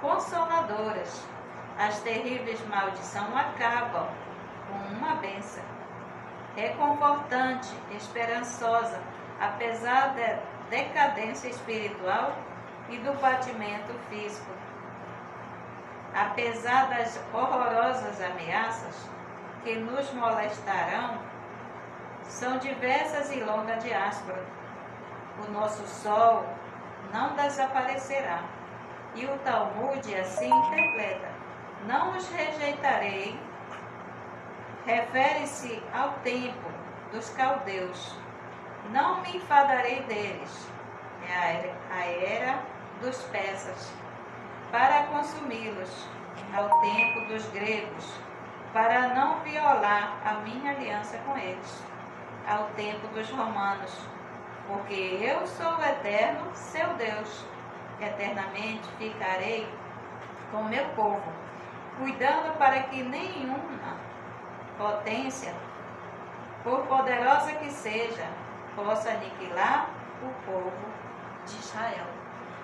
consoladoras. As terríveis maldições acabam com uma bênção. Reconfortante, esperançosa, apesar da decadência espiritual e do batimento físico. Apesar das horrorosas ameaças que nos molestarão, são diversas e longas de áspera. O nosso sol não desaparecerá. E o Talmud assim interpreta: não os rejeitarei, refere-se ao tempo dos caldeus. Não me enfadarei deles, é a era dos persas, para consumi-los, ao tempo dos gregos, para não violar a minha aliança com eles, ao tempo dos romanos, porque eu sou o Eterno, seu Deus. Eternamente ficarei com meu povo, cuidando para que nenhuma potência, por poderosa que seja, possa aniquilar o povo de Israel.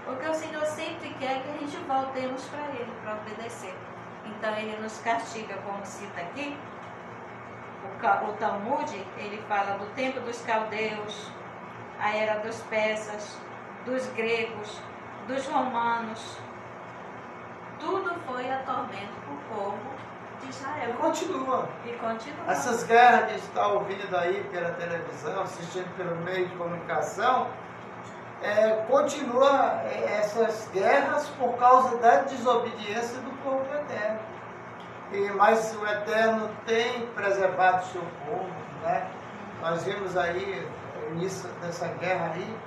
Porque o Senhor sempre quer que a gente voltemos para Ele, para obedecer. Então Ele nos castiga, como cita aqui. O Talmud, ele fala do tempo dos caldeus, a era dos persas, dos gregos, dos romanos. Tudo foi a tormento para o povo de Israel. E continua. E continua. Essas guerras que a gente está ouvindo aí pela televisão, assistindo pelo meio de comunicação, continua essas guerras por causa da desobediência do povo eterno. Mas o Eterno tem preservado o seu povo, né? Nós vimos aí, no início dessa guerra aí,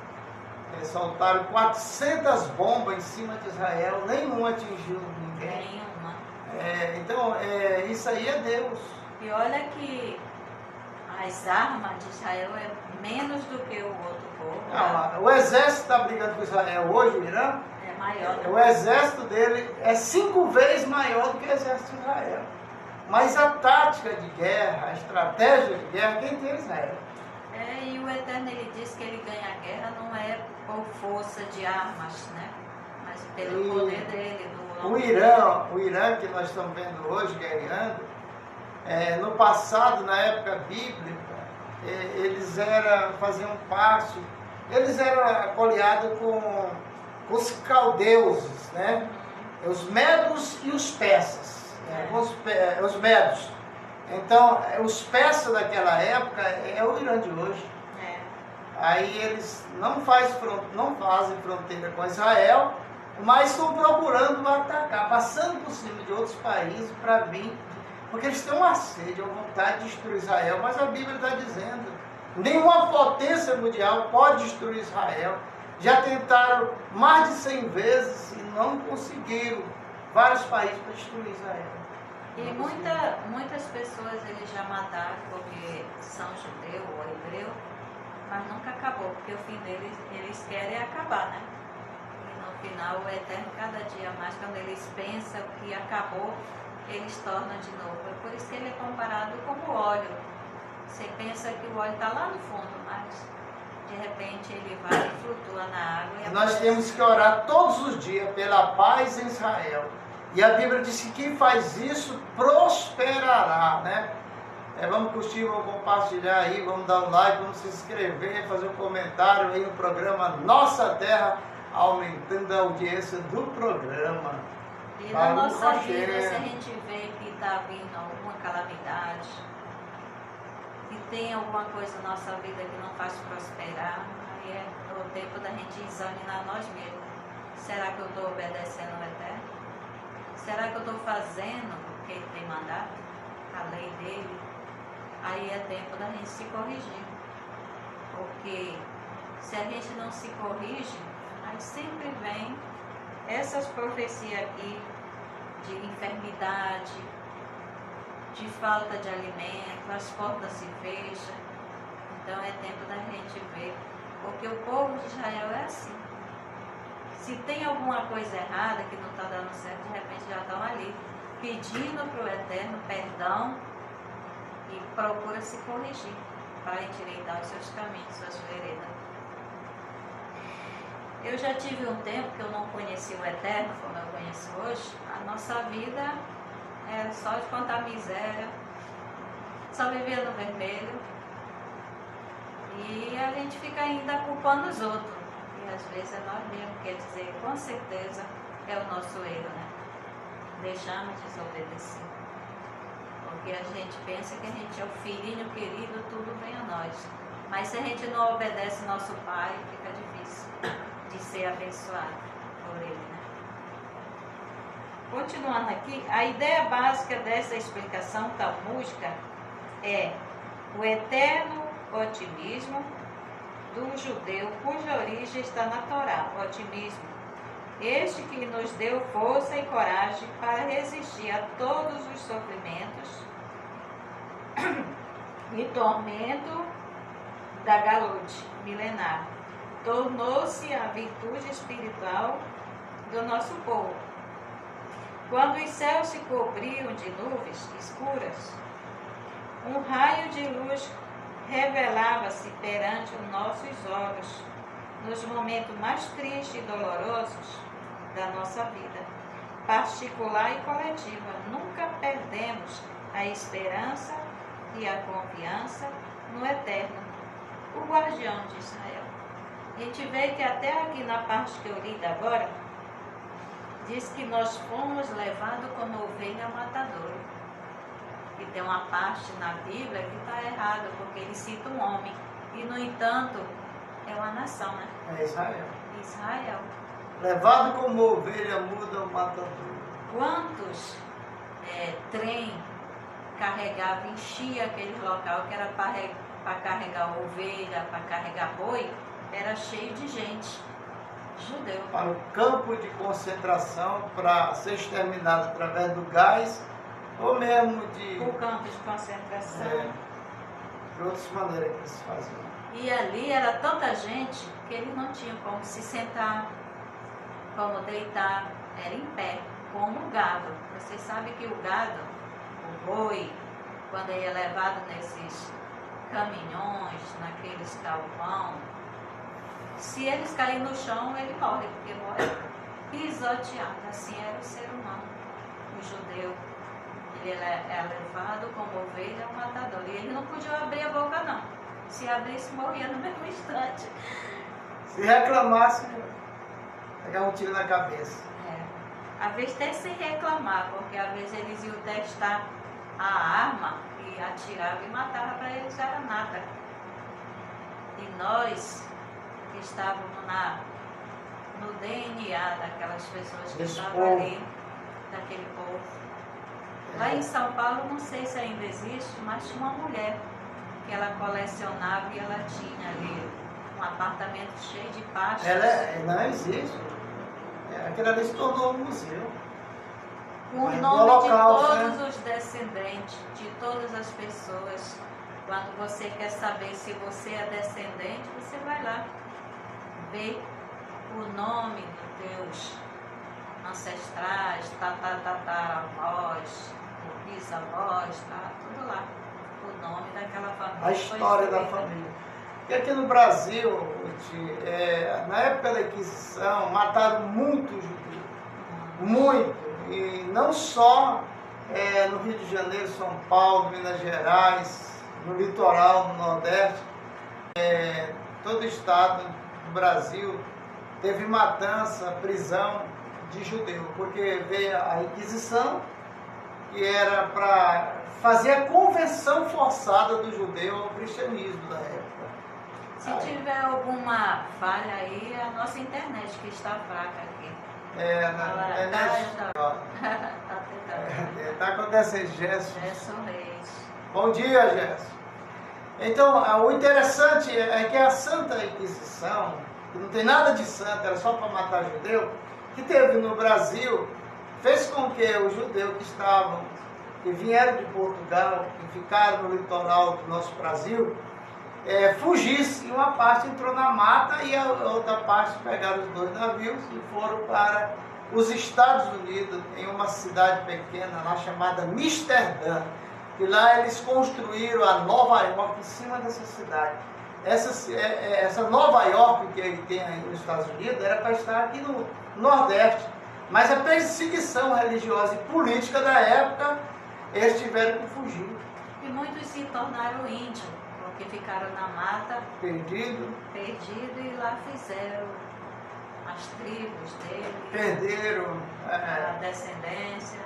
soltaram 400 bombas em cima de Israel, nenhuma atingiu ninguém. Nenhuma. Então, isso aí é Deus. E olha que as armas de Israel é menos do que o outro povo. Não, o exército está brigando com Israel hoje, o Irã. É maior. O exército dele é 5 vezes maior do que o exército de Israel. Mas a tática de guerra, a estratégia de guerra, quem tem é Israel. E o Eterno, ele diz que ele ganha a guerra não é por força de armas, né? Mas pelo poder dele. O Irã que nós estamos vendo hoje, guerreando, no passado, na época bíblica, eles faziam parte, eles eram coliados com os caldeus, né? Os medos e os persas, os medos. Então, os persas daquela época é o Irã de hoje. Aí eles não fazem fronteira com Israel, mas estão procurando atacar, passando por cima de outros países para vir, porque eles têm uma sede, uma vontade de destruir Israel, mas a Bíblia está dizendo, nenhuma potência mundial pode destruir Israel. Já tentaram mais de 100 vezes e não conseguiram vários países para destruir Israel. E muitas pessoas eles já mataram porque são judeu ou hebreu, mas nunca acabou, porque o fim deles, eles querem acabar, né? E no final, o Eterno, cada dia mais, quando eles pensam que acabou, eles tornam de novo. É por isso que ele é comparado como óleo. Você pensa que o óleo está lá no fundo, mas de repente ele vai e flutua na água. E nós temos que orar todos os dias pela paz em Israel. E a Bíblia diz que quem faz isso prosperará, né? Vamos curtir, vamos compartilhar aí, vamos dar um like, vamos se inscrever, fazer um comentário aí no programa Nossa Terra, aumentando a audiência do programa. E na nossa vida, se a gente vê que está vindo alguma calamidade, que tem alguma coisa na nossa vida que não faz prosperar, aí é o tempo da gente examinar nós mesmos. Será que eu estou obedecendo ao Eterno? Será que eu estou fazendo o que Ele tem mandado? A lei dele? Aí é tempo da gente se corrigir. Porque se a gente não se corrige, aí sempre vem essas profecias aqui de enfermidade, de falta de alimento, as portas se fecham. Então é tempo da gente ver. Porque o povo de Israel é assim. Se tem alguma coisa errada que não está dando certo, de repente já estão ali, pedindo para o Eterno perdão e procura se corrigir para endireitar os seus caminhos, suas veredas. Eu já tive um tempo que eu não conhecia o Eterno como eu conheço hoje. A nossa vida era só de contar miséria, só vivia no vermelho. E a gente fica ainda culpando os outros. E às vezes é nós mesmos, quer dizer, com certeza é o nosso erro, né? Deixamos de desobedecer. Porque a gente pensa que a gente é o filhinho querido, tudo vem a nós. Mas se a gente não obedece nosso pai, fica difícil de ser abençoado por ele, né? Continuando aqui, a ideia básica dessa explicação talmúdica é o eterno otimismo do judeu, cuja origem está na Torá, o otimismo. Este que nos deu força e coragem para resistir a todos os sofrimentos e tormento da galute milenar. Tornou-se a virtude espiritual do nosso povo. Quando os céus se cobriam de nuvens escuras, um raio de luz revelava-se perante os nossos olhos nos momentos mais tristes e dolorosos da nossa vida, particular e coletiva. Nunca perdemos a esperança e a confiança no Eterno, o guardião de Israel. A gente vê que até aqui na parte que eu li agora, diz que nós fomos levados como ovelha matadora. E tem uma parte na Bíblia que está errada, porque ele cita um homem. E, no entanto, é uma nação, né? É Israel. Israel. Levado como ovelha muda o matador. Quantos trem carregava, enchia aquele local que era para carregar ovelha, para carregar boi, era cheio de gente. Judeu. Para o campo de concentração, para ser exterminado através do gás, ou mesmo de... O campo de concentração. De outras maneiras que eles faziam. E ali era tanta gente que eles não tinham como se sentar, como deitar, era em pé, como o gado. Você sabe que o gado, o boi, quando ele é levado nesses caminhões, naqueles galvão, se eles caírem no chão, ele morre, porque morre pisoteado. Assim era o ser humano, o judeu. Ele é levado como ovelha ao matador. E ele não podia abrir a boca, não. Se abrisse, morria no mesmo instante. Se reclamasse, pegar um tiro na cabeça. Às vezes até sem reclamar, porque às vezes eles iam testar a arma e atiravam e matavam, para eles era nada. E nós que estávamos no DNA daquelas pessoas que estavam ali, daquele povo. Lá em São Paulo, não sei se ainda existe, mas tinha uma mulher que ela colecionava e ela tinha ali um apartamento cheio de pastas. Não existe. Aquilo ali se tornou um museu. O nome de todos os descendentes, de todas as pessoas. Quando você quer saber se você é descendente, você vai lá ver o nome dos teus ancestrais, tataravós, bisavós, tá tudo lá. O nome daquela família. A história da família. Porque aqui no Brasil, na época da Inquisição, mataram muitos judeus. Muito. E não só no Rio de Janeiro, São Paulo, Minas Gerais, no litoral, no Nordeste. Todo o estado do Brasil teve matança, prisão de judeu. Porque veio a Inquisição, que era para fazer a conversão forçada do judeu ao cristianismo da época. Se tiver alguma falha aí, é a nossa internet que está fraca aqui. Na internet. Está acontecendo, Gerson. Gerson Reis. Bom dia, Gerson. Então, o interessante é que a Santa Inquisição, que não tem nada de santo, era só para matar judeu, que teve no Brasil, fez com que os judeus que vieram de Portugal, que ficaram no litoral do nosso Brasil, fugisse, e uma parte entrou na mata e a outra parte pegaram os dois navios e foram para os Estados Unidos, em uma cidade pequena lá chamada Amsterdã. E lá eles construíram a Nova York em cima dessa cidade. Essa Nova York que ele tem aí nos Estados Unidos era para estar aqui no Nordeste. Mas a perseguição religiosa e política da época, eles tiveram que fugir. E muitos se tornaram índios, porque ficaram na mata, perdido e lá fizeram as tribos dele. Perderam a descendência.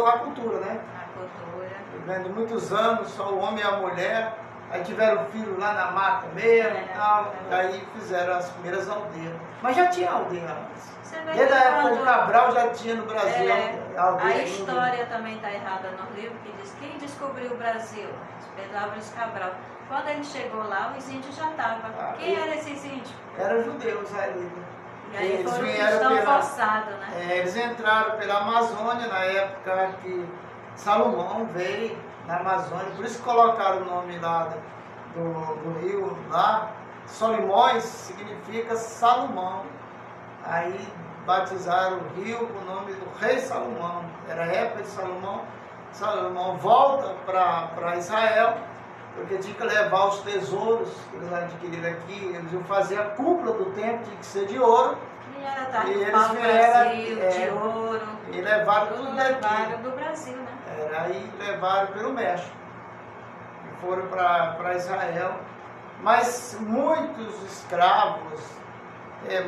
A cultura, né? A cultura. Vivendo muitos anos, só o homem e a mulher. Aí tiveram filho lá na mata mesmo e tal. E aí fizeram as primeiras aldeias. Mas já tinha aldeia antes. Desde a época de Cabral já tinha no Brasil aldeia. A história também está errada no livro, que diz quem descobriu o Brasil? Pedro Álvares Cabral. Quando ele chegou lá, os índios já estavam. Quem eram esses índios? Eram judeus israelitas. E aí eles foram cristãos forçados, né? Eles entraram pela Amazônia na época que Salomão veio na Amazônia, por isso colocaram o nome lá do rio lá. Solimões significa Salomão. Aí batizaram o rio com o nome do rei Salomão. Era a época de Salomão. Salomão volta para Israel, porque tinha que levar os tesouros que eles adquiriram aqui. Eles iam fazer a cúpula do templo, tinha que ser de ouro. E eles vieram de ouro. E levaram tudo daqui. Levaram do Brasil, né? Aí levaram pelo México. E foram para Israel. Mas muitos escravos,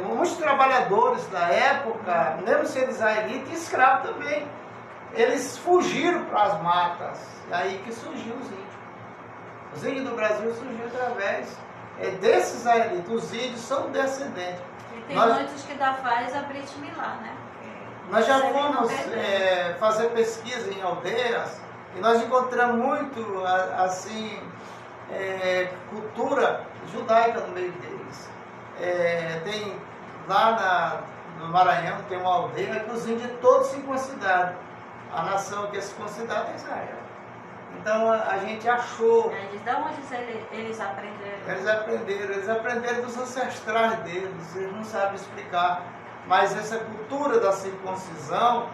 muitos trabalhadores da época, mesmo sendo israelitas, e escravos também, eles fugiram para as matas. E aí que surgiu os índios. Os índios do Brasil surgiram através desses israelitas. Os índios são descendentes. E tem muitos que faz a Brit Milá, né? Nós já fomos fazer pesquisa em aldeias e nós encontramos muito, assim, cultura judaica no meio deles. Tem lá no Maranhão, tem uma aldeia que os índios todos se consideram. A nação que se considera é Israel. Então a gente achou. De onde eles aprenderam? Eles aprenderam dos ancestrais deles, eles não sabem explicar. Mas essa cultura da circuncisão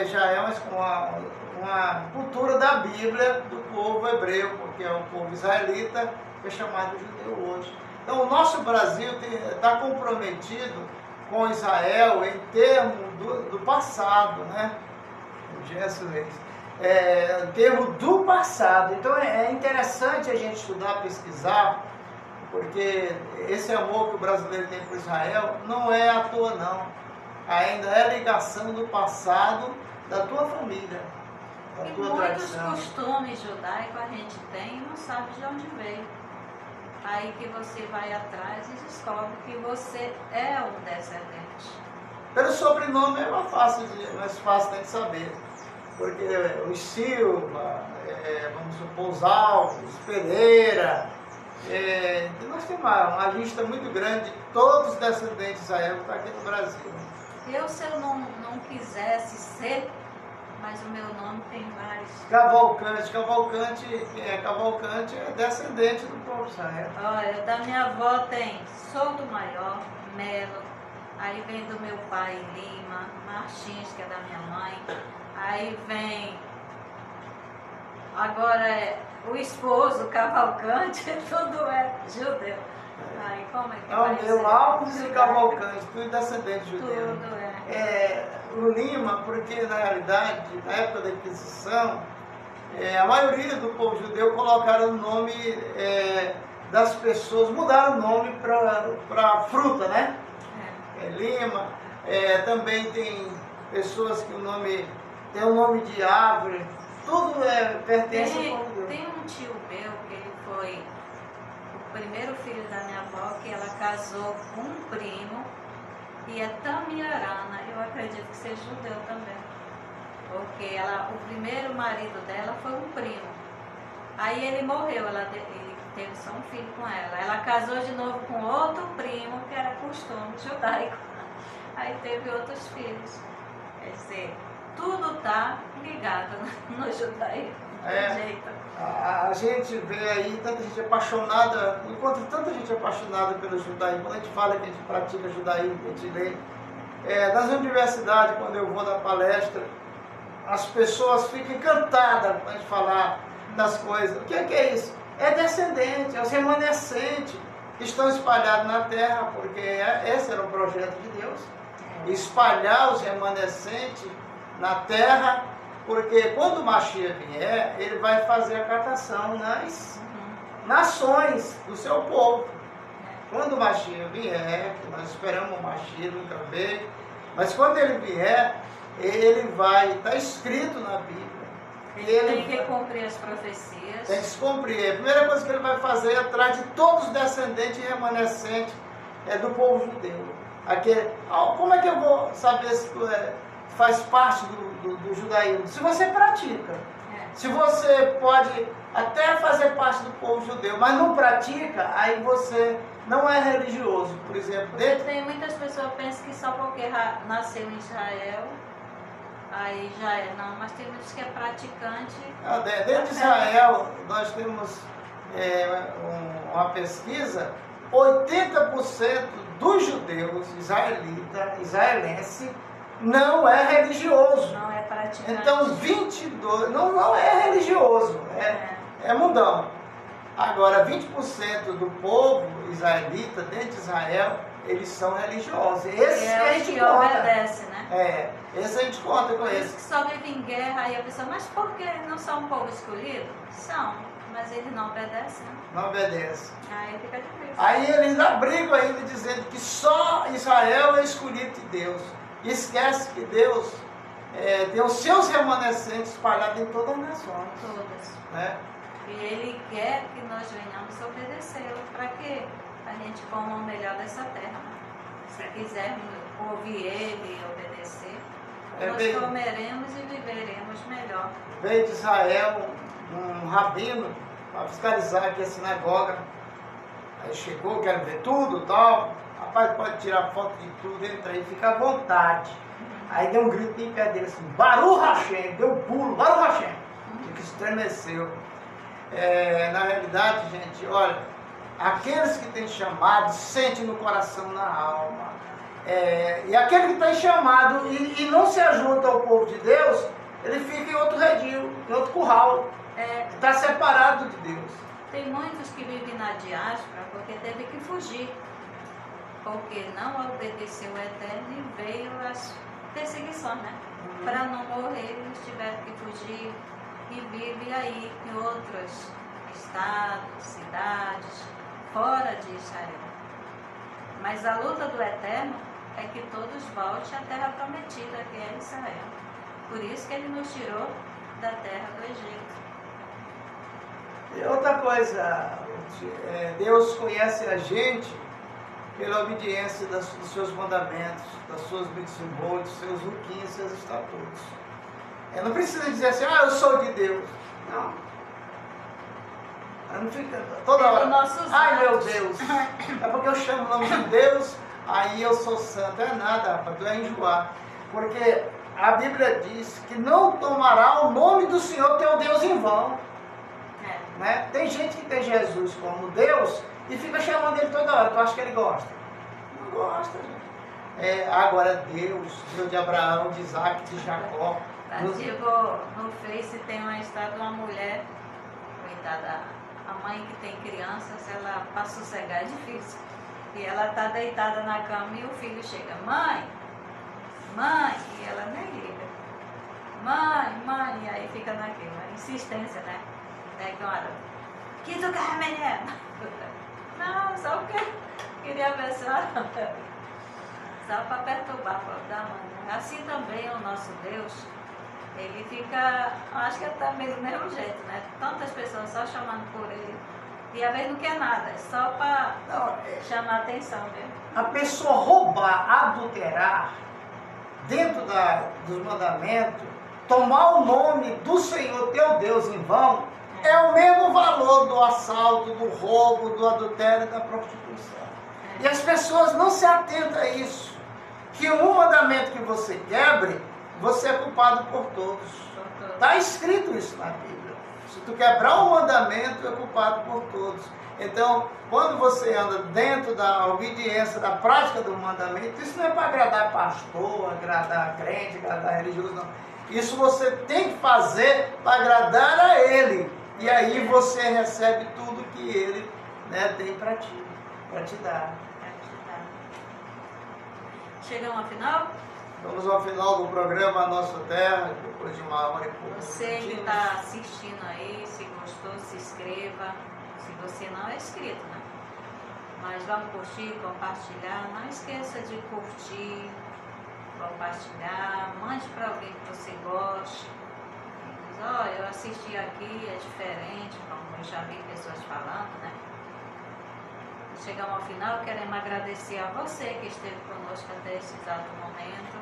já é uma cultura da Bíblia do povo hebreu, porque é o povo israelita que é chamado judeu hoje. Então, o nosso Brasil está comprometido com Israel em termos do passado, né? Em termos do passado. Então, é interessante a gente estudar, pesquisar, porque esse amor que o brasileiro tem por Israel não é à toa, não. Ainda é ligação do passado da tua família, da E tua muitos tradição. costumes judaicos a gente tem e não sabe de onde veio. Aí que você vai atrás e descobre que você é um descendente. Pelo sobrenome é mais fácil de saber, porque os Silva, vamos supor, os Alves, Pereira, nós temos uma lista muito grande de todos os descendentes de Israel que estão aqui no Brasil. Se eu não quisesse ser, mas o meu nome tem vários. Cavalcante é descendente do povo de Israel. Olha, da minha avó tem Souto Maior, Melo, aí vem do meu pai Lima, Martins, que é da minha mãe, aí vem, agora o esposo Cavalcante, tudo é judeu. Aí como é que vai É o meu ser? Alves e Cavalcante, tudo descendente judeu. Tudo é. O Lima, porque na realidade, na época da Inquisição, a maioria do povo judeu colocaram o nome das pessoas, mudaram o nome para fruta, né? Lima, também tem pessoas que tem o nome de árvore, tudo pertence ao povo judeu. Tem um tio meu que ele foi o primeiro filho da minha avó, que ela casou com um primo, e é Tamiarana, eu acredito que seja judeu também. Porque o primeiro marido dela foi um primo. Aí ele morreu, ele teve só um filho com ela. Ela casou de novo com outro primo, que era costume judaico. Aí teve outros filhos. Quer dizer, tudo está ligado no judaísmo. A gente vê aí tanta gente apaixonada, enquanto tanta gente apaixonada pelo judaísmo, quando a gente fala que a gente pratica judaísmo, que a gente lê, nas universidades, quando eu vou dar palestra, as pessoas ficam encantadas quando a gente falar das coisas. O que é isso? É descendente, é os remanescentes que estão espalhados na terra, porque esse era o projeto de Deus, espalhar os remanescentes na terra, porque quando o Mashiach vier, ele vai fazer a catação nas nações do seu povo. Quando o Mashiach vier, que nós esperamos o Mashiach, nunca veio, mas quando ele vier, ele vai, está escrito na Bíblia. Ele tem que cumprir as profecias. Tem que se cumprir. A primeira coisa que ele vai fazer é atrás de todos os descendentes e remanescentes do povo judeu. Como é que eu vou saber se tu faz parte do judaísmo? Se você pratica. Se você pode até fazer parte do povo judeu, mas não pratica, aí você não é religioso. Por exemplo, tem muitas pessoas que pensam que só porque nasceu em Israel, aí já é. Não, mas tem muitos que é praticante. Dentro de Israel, nós temos uma pesquisa, 80% dos judeus israelenses não é religioso. Não é praticante. Então 22% não é religioso, é mundano. Agora 20% do povo israelita dentro de Israel, eles são religiosos. Esse a gente que conta. Obedece, né? Esse a gente conta com Eles esse. que só vivem em guerra, aí a pessoa, mas por que não são um povo escolhido? São, mas eles não obedecem. Não obedece. Aí fica difícil. Aí eles ainda brigam ainda dizendo que só Israel é escolhido de Deus. E esquece que Deus tem os seus remanescentes espalhados em todas as nações. Todas. Né? E Ele quer que nós venhamos obedecê-lo. Para que a gente coma o melhor dessa terra. Né? Se quisermos ouvir Ele e obedecer, nós comeremos e viveremos melhor. Veio de Israel um rabino para fiscalizar aqui a sinagoga. Aí chegou, quero ver tudo e tal. Rapaz, pode tirar foto de tudo, entra aí, fica à vontade. Aí deu um grito em pé dele assim, Baruch Hashem, deu um pulo, Baruch Hashem. Que estremeceu. Na realidade, gente, olha, aqueles que têm chamado, sentem no coração, na alma. E aquele que tem chamado e não se ajunta ao povo de Deus, ele fica em outro redil, em outro curral. Está separado de Deus. Tem muitos que vivem na diáspora porque teve que fugir, porque não obedeceu o Eterno e veio as perseguições, né? Para não morrer, eles tiveram que fugir e vivem aí em outros estados, cidades, fora de Israel. Mas a luta do Eterno é que todos voltem à terra prometida, que é Israel. Por isso que ele nos tirou da terra do Egito. E outra coisa, Deus conhece a gente pela obediência dos seus mandamentos, das suas mitzvot, dos seus ruquinhos, seus estatutos. Não precisa dizer assim, eu sou de Deus. Não. Não fica toda hora, meu Deus. É porque eu chamo o nome de Deus, aí eu sou santo. É nada, rapaz, tu vai enjoar. Porque a Bíblia diz que não tomará o nome do Senhor teu Deus em vão. Né? Tem gente que tem Jesus como Deus e fica chamando ele toda hora. Tu acha que ele gosta? Não gosta, gente. Agora Deus de Abraão, de Isaac, de Jacó. No Face tem uma história de uma mulher, coitada, a mãe que tem crianças, ela para sossegar é difícil. E ela está deitada na cama e o filho chega, mãe, e ela nem liga. Mãe, e aí fica naquela insistência, né? Que hora? Que tu quer, menina? Não, só porque queria ver a senhora. Só para perturbar a pobre da mãe. Assim também o nosso Deus, ele fica, acho que até mesmo do mesmo jeito, né? Tantas pessoas só chamando por ele. E às vezes não quer nada, é só para chamar a atenção mesmo. A pessoa roubar, adulterar, dentro dos mandamentos, tomar o nome do Senhor teu Deus em vão, é o mesmo valor do assalto, do roubo, do adultério e da prostituição. E as pessoas não se atentam a isso. Que um mandamento que você quebre, você é culpado por todos. Está escrito isso na Bíblia. Se tu quebrar um mandamento, é culpado por todos. Então, quando você anda dentro da obediência, da prática do mandamento, isso não é para agradar pastor, agradar crente, agradar religioso, não. Isso você tem que fazer para agradar a Ele. E aí você recebe tudo que Ele, né, tem para ti, para te dar. Chegamos ao final? Vamos ao final do programa Nossa Terra, depois de uma hora e pouco. Você que está assistindo aí, se gostou, se inscreva. Se você não é inscrito, né? Mas vamos curtir, compartilhar. Não esqueça de curtir, compartilhar. Mande para alguém que você goste. Diz, olha, eu assisti aqui, é diferente, como eu já vi pessoas falando, né? Chegamos ao final, queremos agradecer a você que esteve conosco até esse exato momento,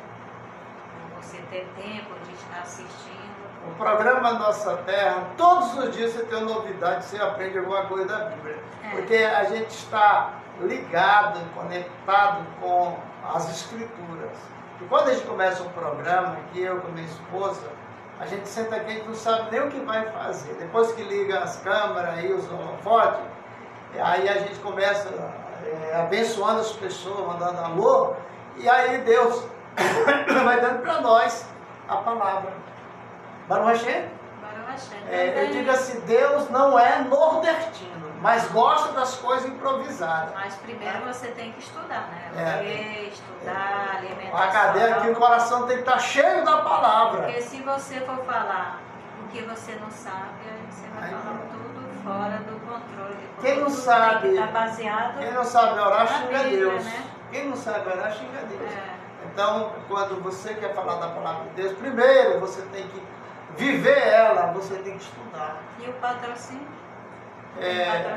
por você ter tempo de estar assistindo. O programa Nossa Terra, todos os dias você tem uma novidade, você aprende alguma coisa da Bíblia. Porque a gente está ligado, conectado com as Escrituras. E quando a gente começa um programa, que eu com minha esposa, a gente senta aqui e não sabe nem o que vai fazer. Depois que liga as câmeras e os holofotes, aí a gente começa abençoando as pessoas, mandando alô, e aí Deus vai dando para nós a palavra. Baruch Hashem? Eu digo assim, Deus não é nordestino, mas gosta das coisas improvisadas. Mas primeiro você tem que estudar, né? Ler, estudar, alimentação. A cadeira aqui, o coração tem que estar cheio da palavra. Porque se você for falar o que você não sabe, aí você vai falar tudo fora do controle. Quem não sabe, quem não sabe orar, xinga Bíblia, Deus. Né? Quem não sabe orar, xinga Deus. Então, quando você quer falar da palavra de Deus, primeiro você tem que viver ela, você tem que estudar. E o patrocínio?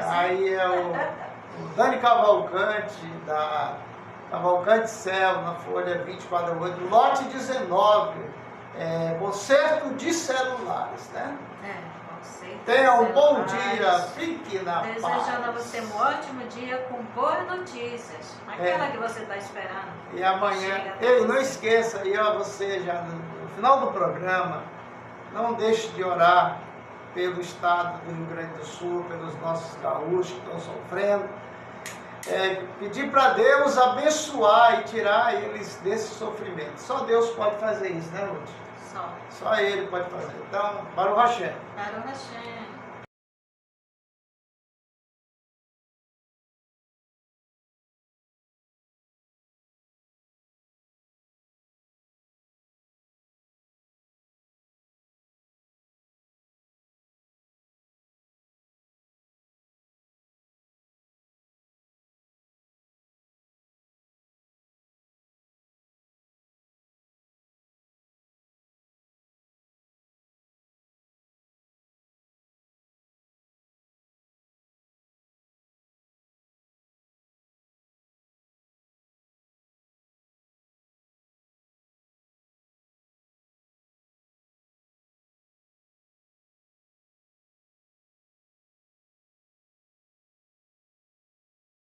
Aí é o Dani Cavalcante, da Cavalcante Cell, na folha 24/8, lote 19, conserto de celulares, né? Tenha um bom dia, fique na paz. Desejando a você um ótimo dia com boas notícias. Aquela que você está esperando. E amanhã, não esqueça, aí você já no final do programa, não deixe de orar pelo estado do Rio Grande do Sul, pelos nossos gaúchos que estão sofrendo. Pedir para Deus abençoar e tirar eles desse sofrimento. Só Deus pode fazer isso, né, Ruth? Só. Só Ele pode fazer. Então, Baruch Hashem. Baruch Hashem.